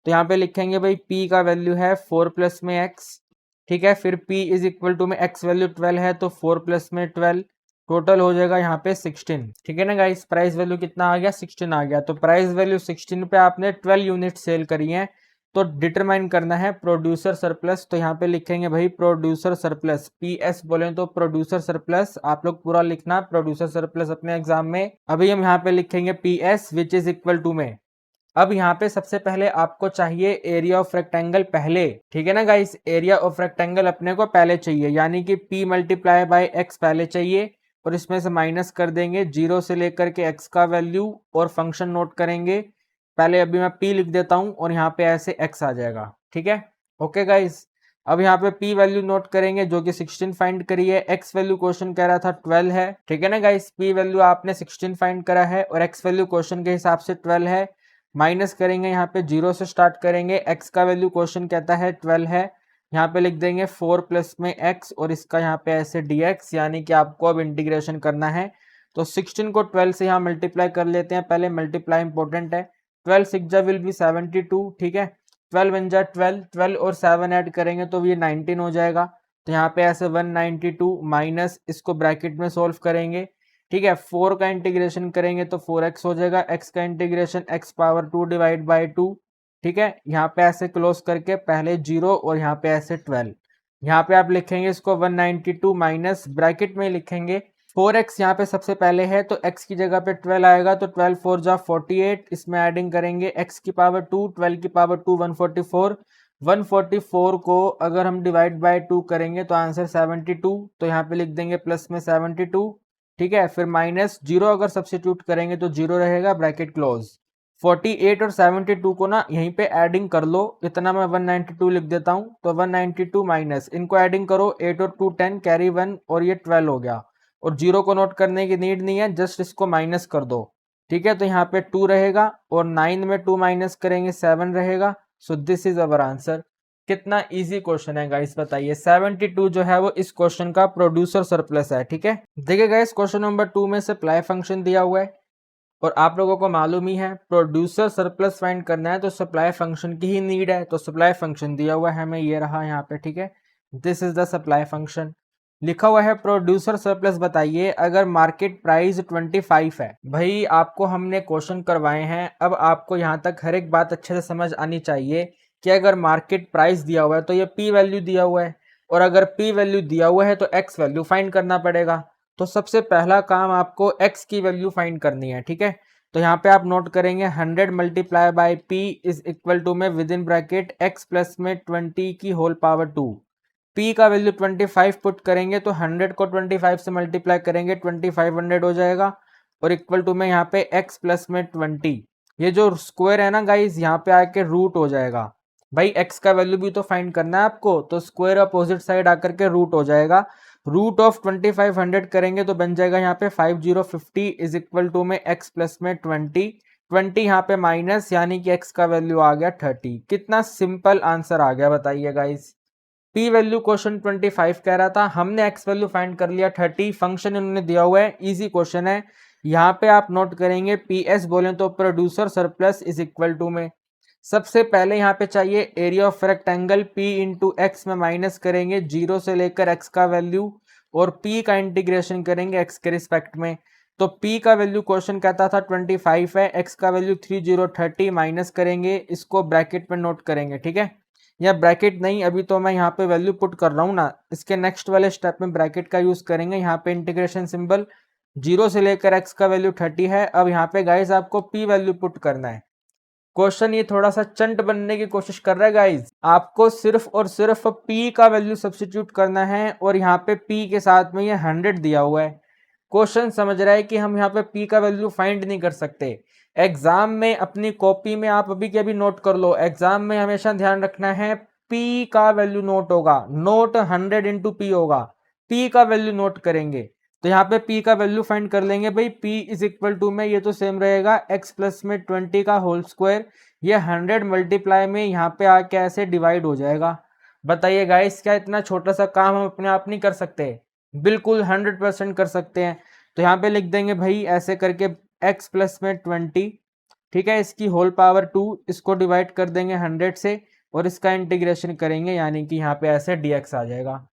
तो यहाँ पे लिखेंगे भाई p का वैल्यू है 4 प्लस में x, ठीक है। फिर p इज इक्वल टू में x वैल्यू 12 है तो 4 प्लस में 12, टोटल हो जाएगा यहाँ पे 16, ठीक है ना गाइस। प्राइस वैल्यू कितना आ गया, 16 आ गया। तो प्राइस वैल्यू 16 पे आपने 12 यूनिट सेल करी है, तो डिटरमाइन करना है प्रोड्यूसर सरप्लस। तो यहाँ पे लिखेंगे भाई प्रोड्यूसर सरप्लस, पीएस बोले तो प्रोड्यूसर सरप्लस, आप लोग पूरा लिखना प्रोड्यूसर सरप्लस अपने एग्जाम में। अभी हम यहाँ पे लिखेंगे PS which is equal to में। अब यहाँ पे सबसे पहले आपको चाहिए एरिया ऑफ रेक्टेंगल पहले, ठीक है ना गाइस, एरिया ऑफ रेक्टेंगल अपने को पहले चाहिए, यानी कि p मल्टीप्लाई बाय x पहले चाहिए और इसमें से माइनस कर देंगे 0 से लेकर के x का वैल्यू और फंक्शन नोट करेंगे। पहले अभी मैं p लिख देता हूं और यहाँ पे ऐसे x आ जाएगा, ठीक है। ओके गाइस, अब यहाँ पे p वैल्यू नोट करेंगे जो कि 16 फाइंड करी है, x वैल्यू क्वेश्चन कह रहा था 12 है, ठीक है ना गाइस। p वैल्यू आपने 16 फाइंड करा है और x वैल्यू क्वेश्चन के हिसाब से 12 है। माइनस करेंगे, यहाँ पे 0 से स्टार्ट करेंगे, x का वैल्यू क्वेश्चन कहता है 12 है, यहाँ पे लिख देंगे 4 प्लस में x और इसका यहाँ पे ऐसे dx, यानी कि आपको अब इंटीग्रेशन करना है। तो 16 को 12 से यहाँ मल्टीप्लाई कर लेते हैं, पहले मल्टीप्लाई इंपॉर्टेंट है। 12 6 जा विल बी 72, ठीक है। 12 बन जा 12, 12 और 7 ऐड करेंगे तो ये 19 हो जाएगा। तो यहाँ पे ऐसे 192 माइनस, इसको ब्रैकेट में सोल्व करेंगे, ठीक है। 4 का इंटीग्रेशन करेंगे तो 4x हो जाएगा, x का integration x power 2 divide by 2, ठीक है। यहाँ पे ऐसे क्लोज करके पहले 0 और यहाँ पे ऐसे 12, यहाँ पे आप लिखेंगे इसको 192 माइनस, ब्रैकेट में लिखेंगे 4x, यहाँ पे सबसे पहले है तो x की जगह पे 12 आएगा, तो 12 4 जा 48, इसमें एडिंग करेंगे x की पावर 2, 12 की पावर 2 144, 144 को अगर हम डिवाइड बाय 2 करेंगे तो आंसर 72, तो यहाँ पे लिख देंगे प्लस में 72, ठीक है। फिर माइनस 0 अगर सब्सिट्यूट करेंगे तो 0 रहेगा, ब्रैकेट क्लोज। 48 और 72 को ना यहीं पे एडिंग कर लो, इतना मैं 192 लिख देता हूँ, तो 192 माइनस, इनको एडिंग करो, 8 और 2 10, कैरी 1 और ये 12 हो गया, और 0 को नोट करने की नीड नहीं है, जस्ट इसको माइनस कर दो, ठीक है। तो यहाँ पे 2 रहेगा और 9 में 2 माइनस करेंगे 7 रहेगा। So this is our answer. कितना इजी क्वेश्चन है गाइस, बताइए। 72 जो है वो इस क्वेश्चन का प्रोड्यूसर सरप्लस है, ठीक है। देखिए गाइस, क्वेश्चन नंबर 2 में सप्लाई फंक्शन दिया हुआ है और आप लोगों को मालूम ही है प्रोड्यूसर सरप्लस फाइंड करना है तो सप्लाई फंक्शन की ही नीड है। तो सप्लाई फंक्शन दिया हुआ है हमें, ये रहा यहाँ पे, ठीक है। This is the supply function. लिखा हुआ है प्रोड्यूसर सरप्लस बताइए अगर मार्केट प्राइस 25 है। भाई आपको हमने क्वेश्चन करवाए हैं, अब आपको यहाँ तक हर एक बात अच्छे से समझ आनी चाहिए कि अगर मार्केट प्राइस दिया हुआ है तो ये पी वैल्यू दिया हुआ है, और अगर पी वैल्यू दिया हुआ है तो एक्स वैल्यू फाइंड करना पड़ेगा। तो सबसे पहला काम आपको एक्स की वैल्यू फाइंड करनी है, ठीक है। तो यहाँ पे आप नोट करेंगे 100 multiply by P is equal to में within bracket X plus में 20 की होल पावर 2। पी का वैल्यू 25 पुट करेंगे तो 100 को 25 से मल्टीप्लाई करेंगे 2500 हो जाएगा, और इक्वल टू में यहाँ पे x प्लस में 20, ये जो स्क्वायर है ना गाइज यहाँ पे आके रूट हो जाएगा। भाई x का वैल्यू भी तो फाइंड करना है आपको, तो स्क्वायर अपोजिट साइड आकर के रूट हो जाएगा। रूट ऑफ 2500 करेंगे तो बन जाएगा यहाँ पे 5050 इज इक्वल टू में x प्लस में 20 यहाँ पे माइनस, यानी कि x का वैल्यू आ गया 30। कितना सिंपल आंसर आ गया, बताइए गाइज। p वैल्यू क्वेश्चन 25 कह रहा था, हमने x वैल्यू फाइंड कर लिया 30, फंक्शन इन्होंने दिया हुआ है, इजी क्वेश्चन है। यहाँ पे आप नोट करेंगे ps बोले तो producer surplus is equal to में सबसे पहले यहाँ पे चाहिए area of rectangle p into x में माइनस करेंगे 0 से लेकर x का वैल्यू, और p का इंटीग्रेशन करेंगे x के रिस्पेक्ट में। तो p का वैल्यू क्वेश्चन कहता था 25 है, x का वैल्यू 3030 माइनस करेंगे, इसको ब्रैकेट में नोट करेंगे, ठीक है। या ब्रैकेट नहीं, अभी तो मैं यहाँ पे वैल्यू पुट कर रहा हूँ ना, इसके नेक्स्ट वाले स्टेप में ब्रैकेट का यूज करेंगे। यहाँ पे इंटीग्रेशन सिंबल, 0 से लेकर x का वैल्यू 30 है। अब यहाँ पे गाइज आपको p वैल्यू पुट करना है। क्वेश्चन ये थोड़ा सा चंट बनने की कोशिश कर रहा है गाइज, आपको सिर्फ और सिर्फ p का वैल्यू सब्स्टिट्यूट करना है, और यहाँ पे p के साथ में ये 100 दिया हुआ है। क्वेश्चन समझ रहा है कि हम यहाँ पे p का वैल्यू फाइंड नहीं कर सकते। एग्जाम में अपनी कॉपी में आप अभी के अभी नोट कर लो, एग्जाम में हमेशा ध्यान रखना है p का वैल्यू नोट होगा, नोट 100 इंटू p होगा, p का वैल्यू नोट करेंगे। तो यहाँ पे p का वैल्यू फाइंड कर लेंगे भाई, p इज इक्वल टू में ये तो सेम रहेगा x प्लस में 20 का होल स्क्वायर, ये 100 मल्टीप्लाई में यहाँ पे आके ऐसे डिवाइड हो जाएगा। बताइए गाइस, क्या इतना छोटा सा काम हम अपने आप नहीं कर सकते? बिल्कुल 100% कर सकते हैं। तो यहाँ पे लिख देंगे भाई ऐसे करके x प्लस में 20, ठीक है, इसकी होल पावर 2, इसको डिवाइड कर देंगे 100 से और इसका इंटीग्रेशन करेंगे, यानी कि यहाँ पे ऐसे dx आ जाएगा।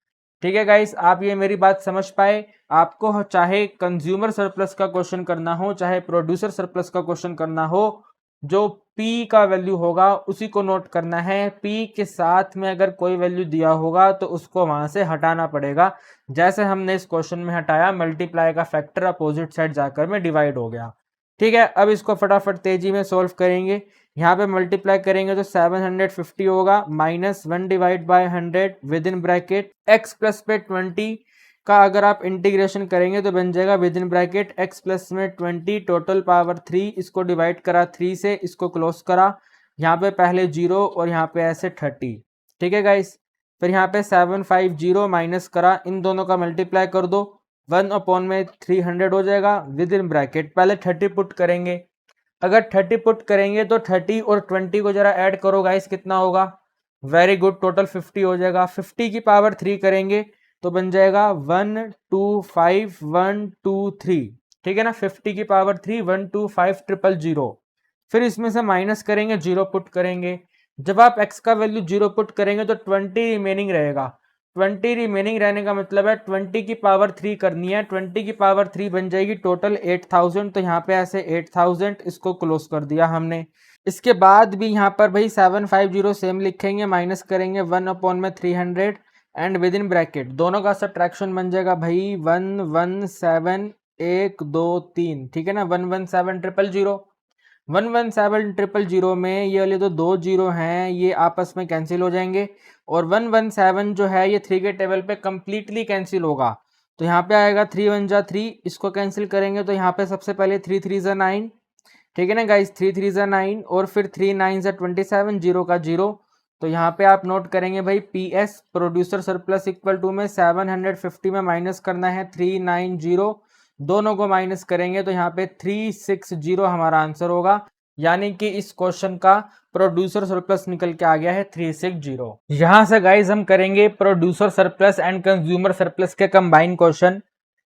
ठीक है गाइस, आप ये मेरी बात समझ पाए? आपको चाहे कंज्यूमर सरप्लस का क्वेश्चन करना हो, चाहे प्रोड्यूसर सरप्लस का क्वेश्चन करना हो, जो P का वैल्यू होगा उसी को नोट करना है। P के साथ में अगर कोई वैल्यू दिया होगा तो उसको वहां से हटाना पड़ेगा, जैसे हमने इस क्वेश्चन में हटाया, मल्टीप्लाई का फैक्टर अपोजिट साइड जाकर में डिवाइड हो गया। ठीक है, अब इसको फटाफट तेजी में सोल्व करेंगे। यहाँ पे मल्टीप्लाई करेंगे तो 750 होगा, -1 divide by 100 with in bracket x plus पे 20 का अगर आप इंटीग्रेशन करेंगे तो बन जाएगा with in bracket x plus में 20 टोटल पावर 3, इसको डिवाइड करा 3 से, इसको क्लोज करा, यहाँ पे पहले 0 और यहाँ पे ऐसे 30। ठीक है गाइस, फिर यहाँ पे 750 माइनस करा, इन दोनों का मल्टीप्लाई कर दो, 1/300 हो जाएगा विद इन ब्रैकेट, पहले 30 पुट करेंगे। अगर 30 पुट करेंगे तो 30 और 20 को जरा ऐड करो गाइस, कितना होगा, वेरी गुड, टोटल 50 हो जाएगा। 50 की पावर 3 करेंगे तो बन जाएगा 125123। ठीक है ना, 50 की पावर 3 125000। फिर इसमें से माइनस करेंगे, 0 पुट करेंगे। जब आप x का वैल्यू 0 पुट करेंगे तो 20 रिमेनिंग रहेगा। 20 रिमेनिंग रहने का मतलब है 20 की पावर 3 करनी है, 20 की पावर 3 बन जाएगी टोटल 8000, तो यहाँ पे ऐसे 8000, इसको क्लोज कर दिया हमने। इसके बाद भी यहाँ पर भाई 750 सेम लिखेंगे, माइनस करेंगे 1/300 एंड विद इन ब्रैकेट दोनों का सब्ट्रैक्शन बन जाएगा भाई 117123। ठीक है ना, 117000। 117000 में ये वाले तो 2 जीरो हैं, ये आपस में कैंसिल हो जाएंगे, और 117 जो है ये 3 के टेबल पे कंप्लीटली कैंसिल होगा। तो यहाँ पे आएगा 3 1 जा 3, इसको कैंसिल करेंगे तो यहाँ पे सबसे पहले 3 3 जा 9। ठीक है ना गाइस, 3 3 जा 9 और फिर 3 9 जा 27, 0 का 0। तो यहाँ पे आप नोट करेंगे भाई PS producer surplus equal to में 750 में माइनस करना है 390, दोनों को माइनस करेंगे तो यहाँ पे 360 हमारा आंसर होगा, यानी कि इस क्वेश्चन का प्रोड्यूसर सरप्लस निकल के आ गया है 360। यहाँ से गाइज हम करेंगे producer surplus and consumer surplus के कंबाइन क्वेश्चन।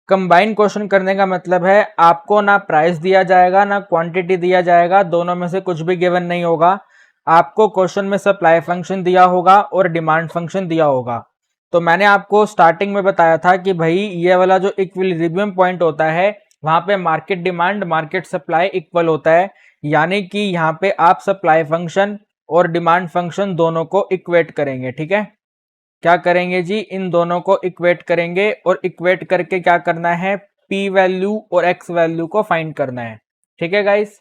कंबाइन क्वेश्चन करने का मतलब है आपको ना प्राइस दिया जाएगा ना क्वांटिटी दिया जाएगा, दोनों में से कुछ भी गिवन नहीं होगा। आपको क्वेश्चन में सप्लाई फंक्शन दिया होगा और डिमांड फंक्शन दिया होगा। तो मैंने आपको स्टार्टिंग में बताया था कि भाई ये वाला जो इक्विलिब्रियम पॉइंट होता है वहां पे market demand market supply equal होता है, यानी कि यहाँ पे आप सप्लाई फंक्शन और डिमांड फंक्शन दोनों को इक्वेट करेंगे। ठीक है, क्या करेंगे जी, इन दोनों को इक्वेट करेंगे, और इक्वेट करके क्या करना है, पी वैल्यू और एक्स वैल्यू को फाइंड करना है। ठीक है गाइस,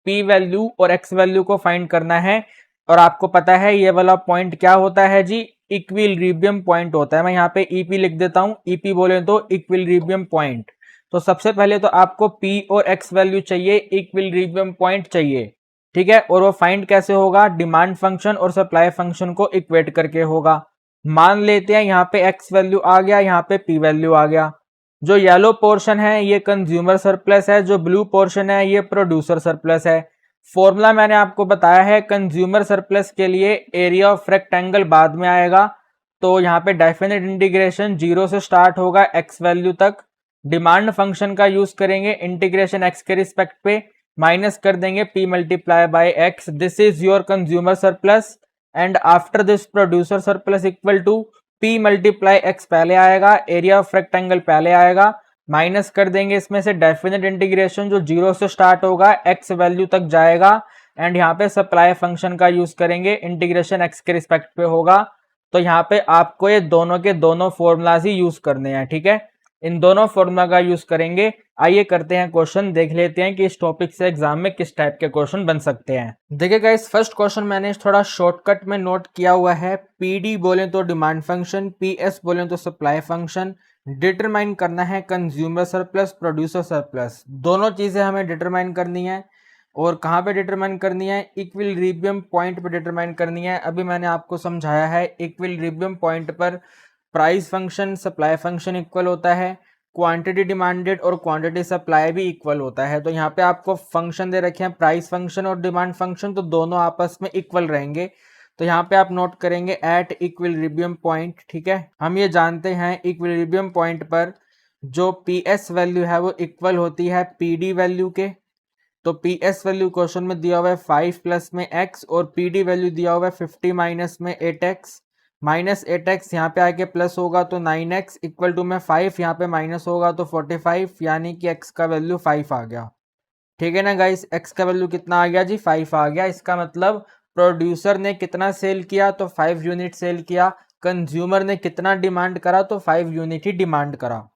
पी वैल्यू और एक्स वैल्यू को फाइंड करना है। और आपको पता है ये वाला पॉइंट क्या होता है जी, इक्विलिब्रियम पॉइंट होता है। मैं यहाँ पे ईपी लिख देता हूँ, ईपी बोले तो इक्विलिब्रियम पॉइंट। तो सबसे पहले तो आपको पी और एक्स वैल्यू चाहिए, इक्विलिब्रियम पॉइंट चाहिए। ठीक है, और वो फाइंड कैसे होगा, डिमांड फंक्शन और सप्लाई फंक्शन को इक्वेट करके होगा। मान लेते हैं यहाँ पे एक्स वैल्यू आ गया, यहाँ पे पी वैल्यू आ गया। जो येलो पोर्शन है ये कंज्यूमर सरप्लस है, जो ब्लू पोर्शन है ये प्रोड्यूसर सरप्लस है। फॉर्मूला मैंने आपको बताया है, कंज्यूमर सरप्लस के लिए एरिया ऑफ रेक्टेंगल बाद में आएगा। तो यहाँ पे डेफिनेट इंटीग्रेशन 0 से स्टार्ट होगा एक्स वैल्यू तक। डिमांड फंक्शन का यूज करेंगे इंटीग्रेशन एक्स के रिस्पेक्ट पे, माइनस कर देंगे P multiply by x. This is your consumer surplus and after this producer surplus equal to P multiply x पहले आएगा, एरिया ऑफ रेक्टेंगल पहले आएगा, माइनस कर देंगे इसमें से डेफिनेट इंटीग्रेशन जो 0 से स्टार्ट होगा एक्स वैल्यू तक जाएगा, एंड यहाँ पे सप्लाई फंक्शन का यूज करेंगे, इंटीग्रेशन एक्स के रिस्पेक्ट पे होगा। तो यहाँ पे आपको ये दोनों के दोनों फॉर्मूलाज ही यूज करने हैं। ठीक है, इन दोनों फॉर्मूला का यूज करेंगे। आइए करते हैं क्वेश्चन, देख लेते हैं कि इस टॉपिक से एग्जाम में किस टाइप के क्वेश्चन बन सकते हैं। देखिए गाइस, फर्स्ट क्वेश्चन मैंने थोड़ा शॉर्टकट में नोट किया हुआ है। पीडी बोले तो डिमांड फंक्शन, पीएस बोले तो सप्लाई फंक्शन। डिटरमाइन करना है कंज्यूमर सरप्लस प्रोड्यूसर सरप्लस, दोनों चीजें हमें डिटरमाइन करनी है। और कहाँ पे डिटरमाइन करनी है, इक्विलिब्रियम पॉइंट पे डिटरमाइन करनी है। अभी मैंने आपको समझाया है इक्विलिब्रियम पॉइंट पर price function supply function equal होता है, क्वांटिटी डिमांडेड और क्वांटिटी सप्लाई भी इक्वल होता है। तो यहाँ पे आपको फंक्शन दे रखे हैं प्राइस फंक्शन और डिमांड फंक्शन, तो दोनों आपस में इक्वल रहेंगे। तो यहाँ पे आप नोट करेंगे एट इक्विलिब्रियम पॉइंट। ठीक है, हम ये जानते हैं इक्विलिब्रियम पॉइंट पर जो पी एस वैल्यू है वो इक्वल होती है पी डी वैल्यू के। तो पी एस वैल्यू क्वेश्चन में दिया हुआ है 5 प्लस में x, और पी डी वैल्यू दिया हुआ है 50 माइनस में 8x। -8x यहाँ पे आके प्लस होगा तो 9x इक्वल टू में 5, यहाँ पे माइनस होगा तो 45, यानी कि x का वैल्यू 5 आ गया। ठीक है ना गाइस, x का वैल्यू कितना आ गया जी 5 आ गया। इसका मतलब प्रोड्यूसर ने कितना सेल किया तो 5 यूनिट सेल किया, कंज्यूमर ने कितना डिमांड करा तो 5 यूनिट ही डिमांड करा।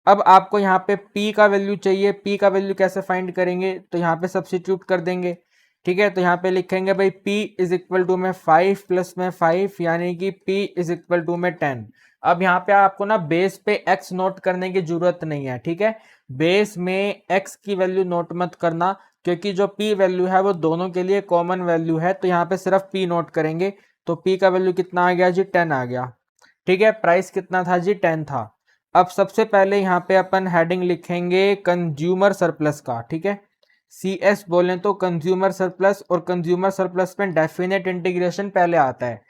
अब आपको यहाँ पे P का वैल्यू चाहिए, P का वैल्यू कैसे फाइंड करेंगे तो यहाँ पे सब्स्टिट्यूट कर देंगे। ठीक है, तो यहाँ पे लिखेंगे भाई P इज इक्वल टू में 5 प्लस में 5 यानी कि P इज इक्वल टू में 10। अब यहाँ पे आपको ना बेस पे x नोट करने की जरूरत नहीं है। ठीक है, बेस में x की वैल्यू नोट मत करना क्योंकि जो P वैल्यू है वो दोनों के लिए कॉमन वैल्यू है, तो यहाँ पे सिर्फ P नोट करेंगे। तो P का वैल्यू कितना आ गया जी 10 आ गया। ठीक है, प्राइस कितना था जी 10 था। अब सबसे पहले यहाँ पे अपन हेडिंग लिखेंगे कंज्यूमर सरप्लस का। ठीक है, CS बोलें तो कंज्यूमर सरप्लस, और कंज्यूमर सरप्लस में डेफिनेट इंटीग्रेशन पहले आता है।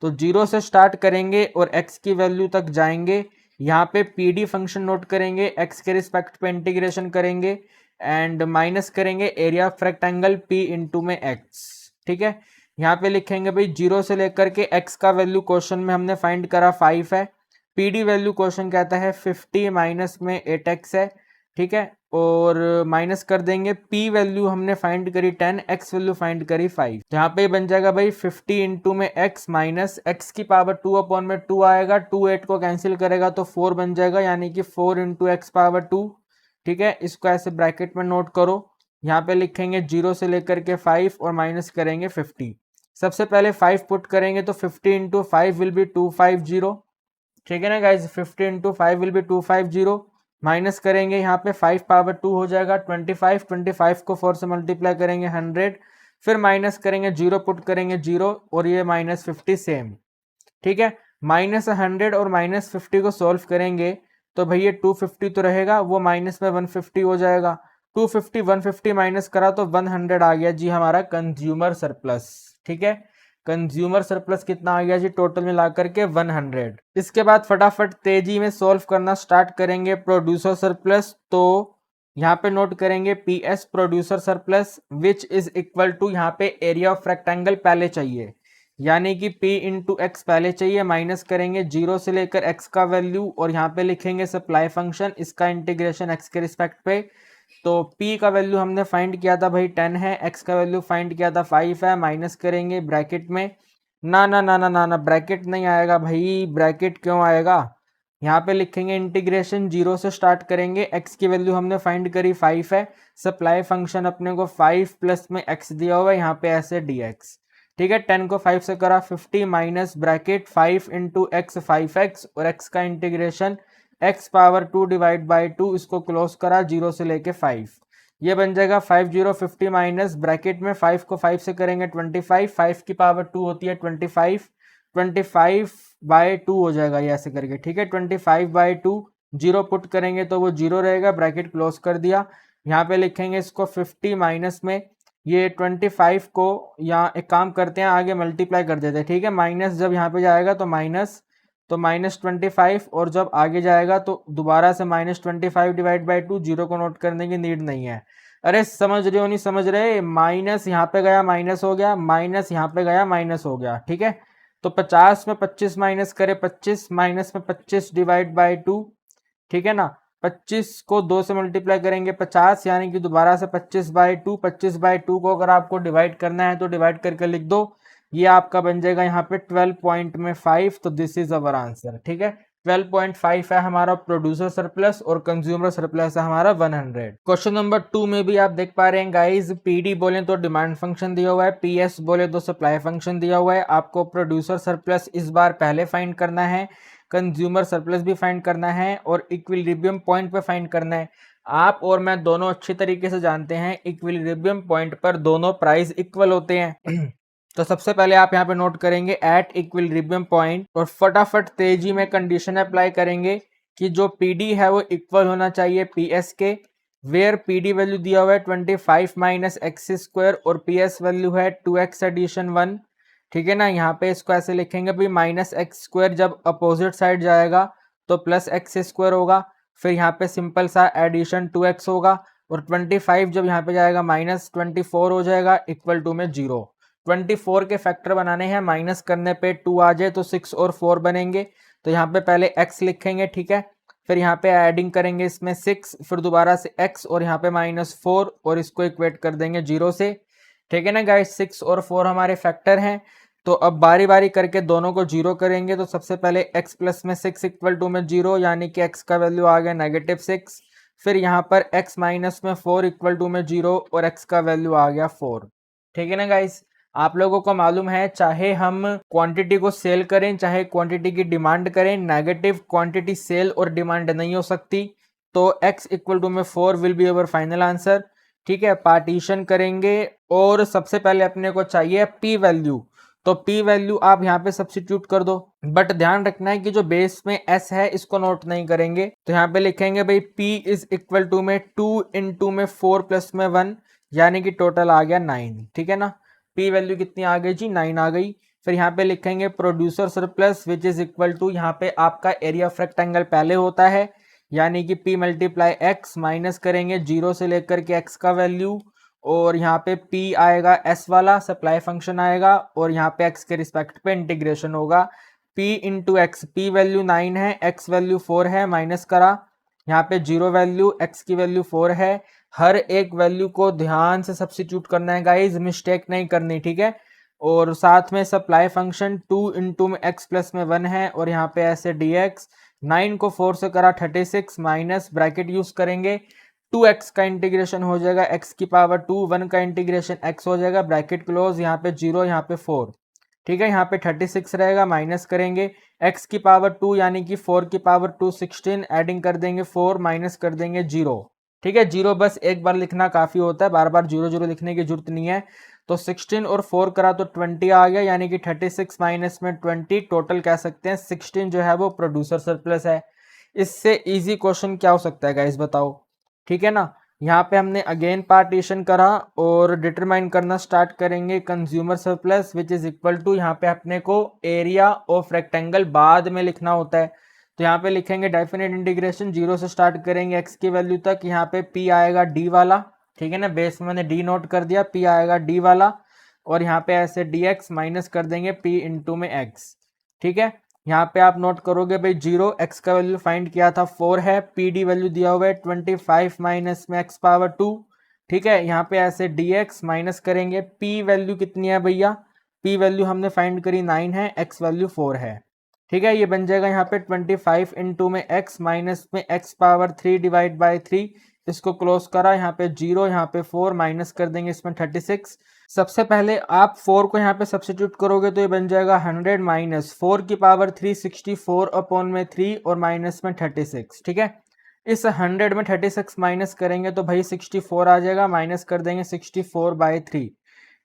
तो 0 से स्टार्ट करेंगे और x की वैल्यू तक जाएंगे। यहाँ पे PD फंक्शन नोट करेंगे, x के रिस्पेक्ट पे इंटीग्रेशन करेंगे एंड माइनस करेंगे area of rectangle P into में x। ठीक है, यहाँ पे लिखेंगे भाई 0 से लेकर के x का वैल्यू क्वेश्चन में हमने फाइंड करा 5 है, PD वैल्यू क्वेश्चन कहता है 50 माइनस में 8x है। ठीक है, और माइनस कर देंगे P वैल्यू हमने फाइंड करी 10, x वैल्यू फाइंड करी 5। यहाँ पे बन जाएगा भाई 50 इंटू में x माइनस x की पावर 2 अपॉन में 2 आएगा, 2 8 को कैंसिल करेगा तो 4 बन जाएगा यानी कि 4 इंटू एक्स पावर 2। ठीक है, इसको ऐसे ब्रैकेट में नोट करो। यहाँ पे लिखेंगे 0 से लेकर के 5 और माइनस करेंगे 50। सबसे पहले 5 पुट करेंगे तो 50 इंटू 5 विल बी 250। ठीक है ना guys, 50 into 5 will be 250। Minus करेंगे यहाँ पे 5 पावर 2 हो जाएगा 25, 25 को 4 से मल्टीप्लाई करेंगे 100, फिर माइनस करेंगे 0 पुट करेंगे 0 और ये माइनस 50 सेम। ठीक है, माइनस 100 और माइनस 50 को सॉल्व करेंगे तो भैया 250 तो रहेगा, वो माइनस में 150 हो जाएगा। 250 150 माइनस करा तो 100 आ गया जी हमारा कंज्यूमर सरप्लस। ठीक है, कंज्यूमर सरप्लस कितना आ गया जी टोटल मिला करके 100। इसके बाद फटाफट तेजी में सॉल्व करना स्टार्ट करेंगे प्रोड्यूसर सरप्लस। तो यहाँ पे नोट करेंगे PS producer surplus which is equal to, यहाँ पे एरिया ऑफ रेक्टेंगल पहले चाहिए यानी कि P इंटू एक्स पहले चाहिए, माइनस करेंगे 0 से लेकर x का वैल्यू और यहाँ पे लिखेंगे सप्लाई फंक्शन, इसका इंटीग्रेशन x के रिस्पेक्ट पे। तो P का वैल्यू हमने फाइंड किया था भाई 10 है, x का वैल्यू फाइंड किया था 5 है, माइनस करेंगे ब्रैकेट में। ना ना ना ना ना ना ब्रैकेट नहीं आएगा भाई, ब्रैकेट क्यों आएगा। यहाँ पे लिखेंगे इंटीग्रेशन 0 से स्टार्ट करेंगे, x की वैल्यू हमने फाइंड करी 5 है, सप्लाई फंक्शन अपने को 5 प्लस में x दिया हुआ है यहाँ पे ऐसे dx। ठीक है, 10 को 5 से करा 50 minus bracket 5 into x 5x और x का integration x power 2 divide by 2, इसको क्लोज करा 0 से लेके 5। ये बन जाएगा 50 माइनस ब्रैकेट में 5 को 5 से करेंगे 25, 5 की पावर 2 होती है 25, 25 बाई 2 हो जाएगा ये ऐसे करके। ठीक है, 25 बाई 2, 0 पुट करेंगे तो वो 0 रहेगा, ब्रैकेट क्लोज कर दिया। यहाँ पे लिखेंगे इसको 50 माइनस में ये 25 को, यहाँ एक काम करते हैं आगे मल्टीप्लाई कर देते हैं। ठीक है, माइनस जब यहाँ पे जाएगा तो माइनस, तो माइनस 25 और जब आगे जाएगा तो दोबारा से माइनस 25 डिवाइड बाई 2, 0 को नोट करने की नीड नहीं है। अरे समझ रहे हो नहीं समझ रहे, माइनस यहाँ पे गया माइनस हो गया, माइनस यहाँ पे गया माइनस हो गया। ठीक है, तो 50 में 25 माइनस करे 25, माइनस में 25 डिवाइड बाई 2। ठीक है ना, 25 को 2 से मल्टीप्लाई करेंगे 50 यानी कि दोबारा से 25 बाई 2, 25 बाई 2 को अगर आपको डिवाइड करना है तो डिवाइड करके लिख दो, ये आपका बन जाएगा यहाँ पे 12.5। तो दिस इज अवर आंसर। ठीक है, 12.5 है हमारा प्रोड्यूसर सरप्लस और कंज्यूमर सरप्लस है हमारा 100। क्वेश्चन नंबर 2 में भी आप देख पा रहे हैं गाइज, PD बोले तो डिमांड फंक्शन दिया हुआ है, PS बोले तो सप्लाई फंक्शन दिया हुआ है। आपको प्रोड्यूसर सरप्लस इस बार पहले फाइंड करना है, कंज्यूमर सरप्लस भी फाइंड करना है और इक्विलिब्रियम पॉइंट पे फाइंड करना है। आप और मैं दोनों अच्छी तरीके से जानते हैं इक्विलिब्रियम पॉइंट पर दोनों प्राइस इक्वल होते हैं। तो सबसे पहले आप यहाँ पे नोट करेंगे एट इक्विलिब्रियम पॉइंट और फटाफट तेजी में कंडीशन अप्लाई करेंगे कि जो PD है वो इक्वल होना चाहिए PS के, वेयर PD वैल्यू दिया हुआ है 25 माइनस एक्स स्क्वायर और PS वैल्यू है 2x एडिशन 1। ठीक है ना, यहाँ पे इसको ऐसे लिखेंगे भाई माइनस एक्स स्क्वायर जब अपोजिट साइड जाएगा तो प्लस एक्स स्क्वायर होगा, फिर यहाँ पे सिंपल सा एडिशन 2x होगा और 25 जब यहाँ पे जाएगा माइनस 24 हो जाएगा इक्वल टू में 0। 24 के फैक्टर बनाने हैं, माइनस करने पे 2 आ जाए तो 6 और 4 बनेंगे, तो यहाँ पे पहले x लिखेंगे। ठीक है, फिर यहाँ पे एडिंग करेंगे इसमें 6, फिर दोबारा से x और यहाँ पे -4 और इसको इक्वेट कर देंगे 0 से। ठीक है ना गाइस, 6 और 4 हमारे फैक्टर हैं। तो अब बारी बारी करके दोनों को 0 करेंगे। तो सबसे पहले x प्लस में 6 इक्वल टू में 0, यानी कि x का वैल्यू आ गया -6। फिर यहाँ पर x माइनस में 4 इक्वल टू में 0 और x का वैल्यू आ गया 4। ठीक है ना गाइस, आप लोगों को मालूम है चाहे हम क्वांटिटी को सेल करें चाहे क्वांटिटी की डिमांड करें, नेगेटिव क्वांटिटी सेल और डिमांड नहीं हो सकती। तो x इक्वल टू में 4 will be our final answer. ठीक है, पार्टीशन करेंगे और सबसे पहले अपने को चाहिए p वैल्यू। तो p वैल्यू आप यहाँ पे सब्सिट्यूट कर दो, बट ध्यान रखना है कि जो बेस में s है इसको नोट नहीं करेंगे। तो यहाँ पे लिखेंगे भाई p इज इक्वल टू में 2 इंटू में 4 प्लस में 1, यानी कि टोटल आ गया 9। ठीक है ना, p वैल्यू कितनी आ गई जी, 9 आ गई। फिर यहाँ पे लिखेंगे producer surplus which is equal to, यहाँ पे आपका एरिया ऑफ रेक्टेंगल पहले होता है, यानी कि p मल्टीप्लाई x, माइनस करेंगे 0 से लेकर के x का वैल्यू, और यहाँ पे p आएगा s वाला सप्लाई फंक्शन आएगा, और यहाँ पे x के रिस्पेक्ट पे इंटीग्रेशन होगा। p into x, p value 9 है, x वैल्यू 4 है, माइनस करा, यहाँ पे 0 वैल्यू, x की वैल्यू 4 है। हर एक वैल्यू को ध्यान से सब्स्टिट्यूट करना है गाइज, मिस्टेक नहीं करनी। ठीक है, और साथ में सप्लाई फंक्शन 2 इंटू में x प्लस में 1 है, और यहाँ पे ऐसे dx, 9 को 4 से करा 36, माइनस ब्रैकेट यूज करेंगे, 2x का इंटीग्रेशन हो जाएगा x की पावर 2, 1 का इंटीग्रेशन x हो जाएगा, ब्रैकेट क्लोज, यहाँ पे 0 यहाँ पे 4। ठीक है, यहाँ पे 36 रहेगा, माइनस करेंगे x की पावर 2 यानी कि 4 की पावर 2 16, एडिंग कर देंगे 4, माइनस कर देंगे 0। ठीक है, 0 बस एक बार लिखना काफी होता है, बार बार 0 0 लिखने की जरूरत नहीं है। तो 16 और 4 करा तो 20 आ गया, यानी कि 36 माइनस में 20, टोटल कह सकते हैं 16 जो है वो प्रोड्यूसर सरप्लस है। इससे इजी क्वेश्चन क्या हो सकता है गाइस, बताओ। ठीक है ना, यहाँ पे हमने अगेन पार्टीशन करा और डिटरमाइन करना स्टार्ट करेंगे consumer surplus which is equal to, यहाँ पे अपने को एरिया ऑफ रेक्टेंगल बाद में लिखना होता है। तो यहाँ पे लिखेंगे डेफिनेट इंटीग्रेशन, 0 से स्टार्ट करेंगे x की वैल्यू तक, यहाँ पे p आएगा d वाला। ठीक है ना, बेस में मैंने d नोट कर दिया, p आएगा d वाला, और यहाँ पे ऐसे dx माइनस कर देंगे p इंटू में x। ठीक है, यहाँ पे आप नोट करोगे भाई 0, x का वैल्यू फाइंड किया था 4 है, pd वैल्यू दिया हुआ है 25 माइनस में x पावर 2। ठीक है, यहाँ पे ऐसे dx माइनस करेंगे, p वैल्यू कितनी है भैया, p वैल्यू हमने फाइंड करी 9 है, x वैल्यू 4 है। ठीक है, ये बन जाएगा यहाँ पे 25 इंटू में x माइनस में x पावर 3 डिवाइड बाई 3, इसको क्लोज करा, यहाँ पे 0 यहाँ पे 4, माइनस कर देंगे इसमें 36। सबसे पहले आप 4 को यहाँ पे सब्स्टिट्यूट करोगे तो ये बन जाएगा 100 माइनस 4 की पावर 3 64 अपॉन में 3 और माइनस में 36। ठीक है, इस 100 में 36 माइनस करेंगे तो भाई 64 आ जाएगा, माइनस कर देंगे 64 बाई 3।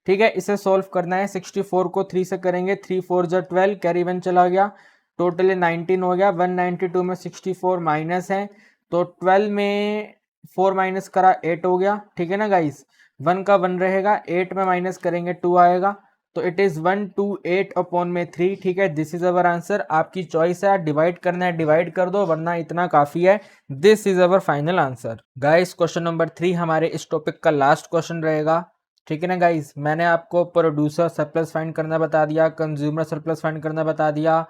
ठीक है, इसे सोल्व करना है, 64 को 3 से करेंगे, 3 4 जा 12, कैरी 1 चला गया, टोटली 19 हो गया। 192 में 64 माइनस है, तो 12 में 4 माइनस करा 8 हो गया। ठीक है ना गाइस, 1 का 1 रहेगा, 8 में माइनस करेंगे 2 आएगा, तो इट इज 128 अपॉन में 3। ठीक है, दिस इज अवर आंसर, आपकी चॉइस है, डिवाइड करना है डिवाइड कर दो, वरना इतना काफी है। This is our final answer. Guys question number 3 हमारे इस टॉपिक का लास्ट क्वेश्चन रहेगा। ठीक है ना गाइस, मैंने आपको प्रोड्यूसर सरप्लस फाइंड करना बता दिया, कंज्यूमर सरप्लस फाइंड करना बता दिया,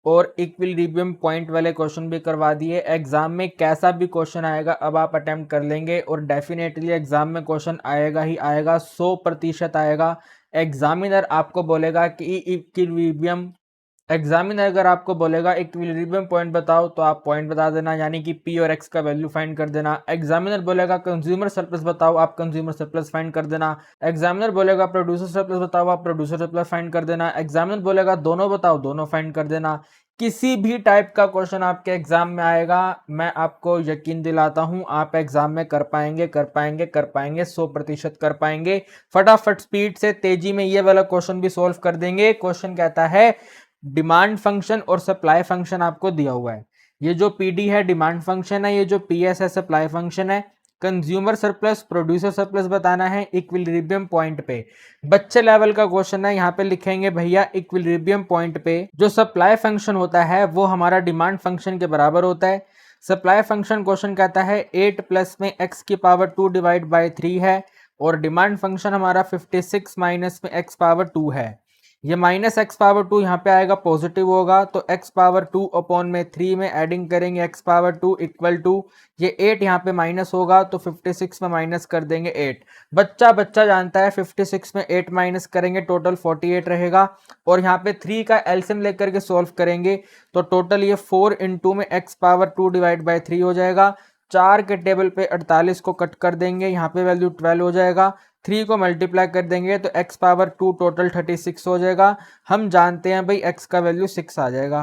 और इक्विलिब्रियम पॉइंट वाले क्वेश्चन भी करवा दिए। एग्जाम में कैसा भी क्वेश्चन आएगा अब आप अटेम्प्ट कर लेंगे, और डेफिनेटली एग्जाम में क्वेश्चन आएगा ही आएगा, 100% आएगा। एग्जामिनर आपको बोलेगा कि इक्विलिब्रियम, एग्जामिनर अगर आपको बोलेगा इक्विलिब्रियम पॉइंट बताओ तो आप पॉइंट बता देना, यानी कि p और x का वैल्यू फाइंड कर देना। एग्जामिनर बोलेगा कंज्यूमर सरप्लस बताओ, आप कंज्यूमर सरप्लस फाइंड कर देना। एग्जामिनर बोलेगा प्रोड्यूसर सरप्लस बताओ, आप प्रोड्यूसर सरप्लस फाइंड कर देना। एग्जामिनर बोलेगा दोनों बताओ, दोनों फाइंड कर देना। किसी भी टाइप का क्वेश्चन आपके एग्जाम में आएगा, मैं आपको यकीन दिलाता हूं आप एग्जाम में कर पाएंगे कर पाएंगे कर पाएंगे, 100% कर पाएंगे। फटाफट स्पीड से तेजी में ये वाला क्वेश्चन भी सोल्व कर देंगे। क्वेश्चन कहता है डिमांड फंक्शन और सप्लाई फंक्शन आपको दिया हुआ है। ये जो पीडी है डिमांड फंक्शन है, ये जो पीएस है सप्लाई फंक्शन है। कंज्यूमर सरप्लस प्रोड्यूसर सरप्लस बताना है इक्विलिब्रियम पॉइंट पे। बच्चे लेवल का क्वेश्चन है, यहाँ पे लिखेंगे भैया इक्विलिब्रियम पॉइंट पे जो सप्लाई फंक्शन होता है वो हमारा डिमांड फंक्शन के बराबर होता है। सप्लाई फंक्शन क्वेश्चन कहता है 8 प्लस में x की पावर 2 डिवाइड बाई 3 है, और डिमांड फंक्शन हमारा 56 माइनस में x पावर 2 है। ये माइनस एक्स पावर 2 यहाँ पे आएगा पॉजिटिव होगा, तो एक्स पावर 2 अपॉन में 3 में एडिंग करेंगे एक्स पावर 2 इक्वल टू ये 8 यहाँ पे माइनस होगा, तो 56 में माइनस कर देंगे 8। बच्चा जानता है 56 में 8 माइनस करेंगे टोटल 48 रहेगा, और यहाँ पे 3 का एलसीएम लेकर के सॉल्व करेंगे तो टोटल ये 4 इंटू में एक्स पावर 2 डिवाइड बाई 3 हो जाएगा। 4 के टेबल पे 48 को कट कर देंगे, यहाँ पे वैल्यू 12 हो जाएगा। 3 को मल्टीप्लाई कर देंगे तो x पावर 2 टोटल 36 हो जाएगा। हम जानते हैं भाई x का वैल्यू 6 आ जाएगा।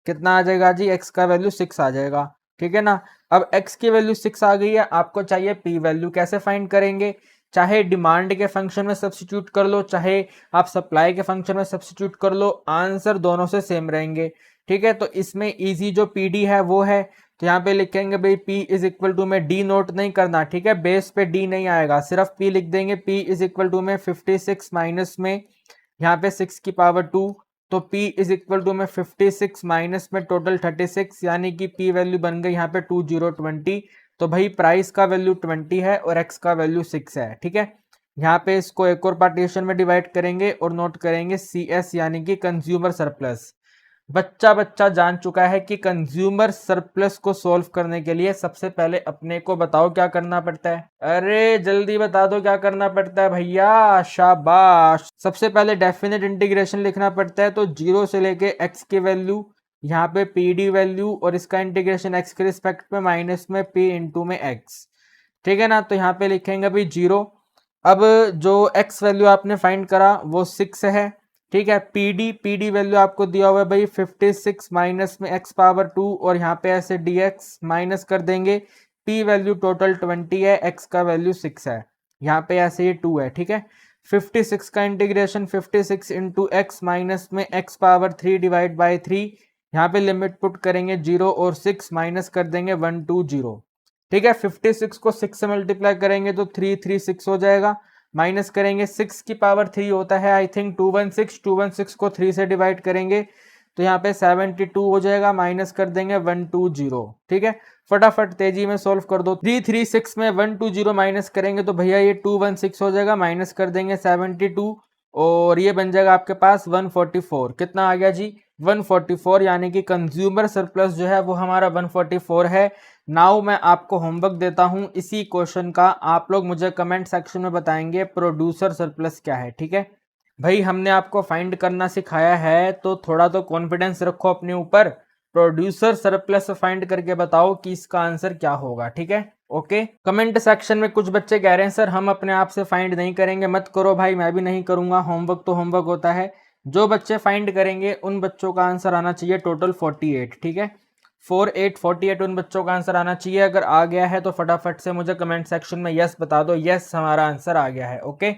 कितना आ जाएगा जी? x का वैल्यू 6 आ जाएगा, ठीक है ना। अब x की वैल्यू 6 आ गई है, आपको चाहिए p वैल्यू। कैसे फाइंड करेंगे? चाहे डिमांड के फंक्शन में सब्स्टिट्यूट कर लो, चाहे आप सप्लाई के फंक्शन में सब्स्टिट्यूट कर लो, आंसर दोनों से सेम रहेंगे, ठीक है। तो इसमें इजी जो pd है वो है, तो यहाँ पे लिखेंगे भाई p इज इक्वल टू में d नोट नहीं करना, ठीक है, बेस पे d नहीं आएगा, सिर्फ p लिख देंगे। p इज इक्वल टू में 56 माइनस में यहाँ पे 6 की पावर 2, तो p इज इक्वल टू में 56 माइनस में टोटल 36, यानी कि p वैल्यू बन गई यहाँ पे 2020। तो भाई प्राइस का वैल्यू 20 है और x का वैल्यू 6 है, ठीक है। यहाँ पे इसको एक और पार्टीशन में डिवाइड करेंगे और नोट करेंगे CS यानी कि कंज्यूमर सरप्लस। बच्चा जान चुका है कि कंज्यूमर सरप्लस को सॉल्व करने के लिए सबसे पहले अपने को बताओ क्या करना पड़ता है। अरे जल्दी बता दो क्या करना पड़ता है भैया, शाबाश। सबसे पहले डेफिनेट इंटीग्रेशन लिखना पड़ता है, तो 0 से लेके x की वैल्यू, यहाँ पे pd वैल्यू, और इसका इंटीग्रेशन x के रिस्पेक्ट में माइनस में p इंटू में x, ठीक है ना। तो यहाँ पे लिखेंगे अभी 0। अब जो x वैल्यू आपने फाइंड करा वो 6 है, ठीक है। पीडी वैल्यू आपको दिया हुआ है भाई 56 माइनस में x पावर 2, और यहाँ पे ऐसे dx माइनस कर देंगे। p वैल्यू टोटल 20 है, x का वैल्यू 6 है, यहाँ पे ऐसे ये 2 है, ठीक है। 56 का इंटीग्रेशन 56 इंटू एक्स माइनस में x पावर 3 डिवाइड बाई 3, यहाँ पे लिमिट पुट करेंगे 0 और 6 माइनस कर देंगे 120, ठीक है। 56 को 6 से मल्टीप्लाई करेंगे तो 336 हो जाएगा, माइनस करेंगे 6 की पावर 3 होता है आई थिंक 216 को 3 से डिवाइड करेंगे तो यहाँ पे 72 हो जाएगा, माइनस कर देंगे 120, ठीक है। फटाफट तेजी में सॉल्व कर दो। 336 में 120 माइनस करेंगे तो भैया ये 216 हो जाएगा, माइनस कर देंगे 72, और ये बन जाएगा आपके पास 144। कितना आ गया जी? 144, यानी कि कंज्यूमर सरप्लस जो है वो हमारा 144 है। नाउ मैं आपको होमवर्क देता हूं इसी क्वेश्चन का, आप लोग मुझे कमेंट सेक्शन में बताएंगे प्रोड्यूसर सरप्लस क्या है, ठीक है। भाई हमने आपको फाइंड करना सिखाया है तो थोड़ा तो कॉन्फिडेंस रखो अपने ऊपर। प्रोड्यूसर सरप्लस फाइंड करके बताओ कि इसका आंसर क्या होगा, ठीक है। ओके, कमेंट सेक्शन में कुछ बच्चे कह रहे हैं सर हम अपने आप से फाइंड नहीं करेंगे। मत करो भाई, मैं भी नहीं करूंगा, होमवर्क तो होमवर्क होता है। जो बच्चे फाइंड करेंगे उन बच्चों का आंसर आना चाहिए टोटल 48, ठीक है। 48 उन बच्चों का आंसर आना चाहिए। अगर आ गया है तो फटाफट से मुझे कमेंट सेक्शन में यस बता दो, यस हमारा आंसर आ गया है। ओके।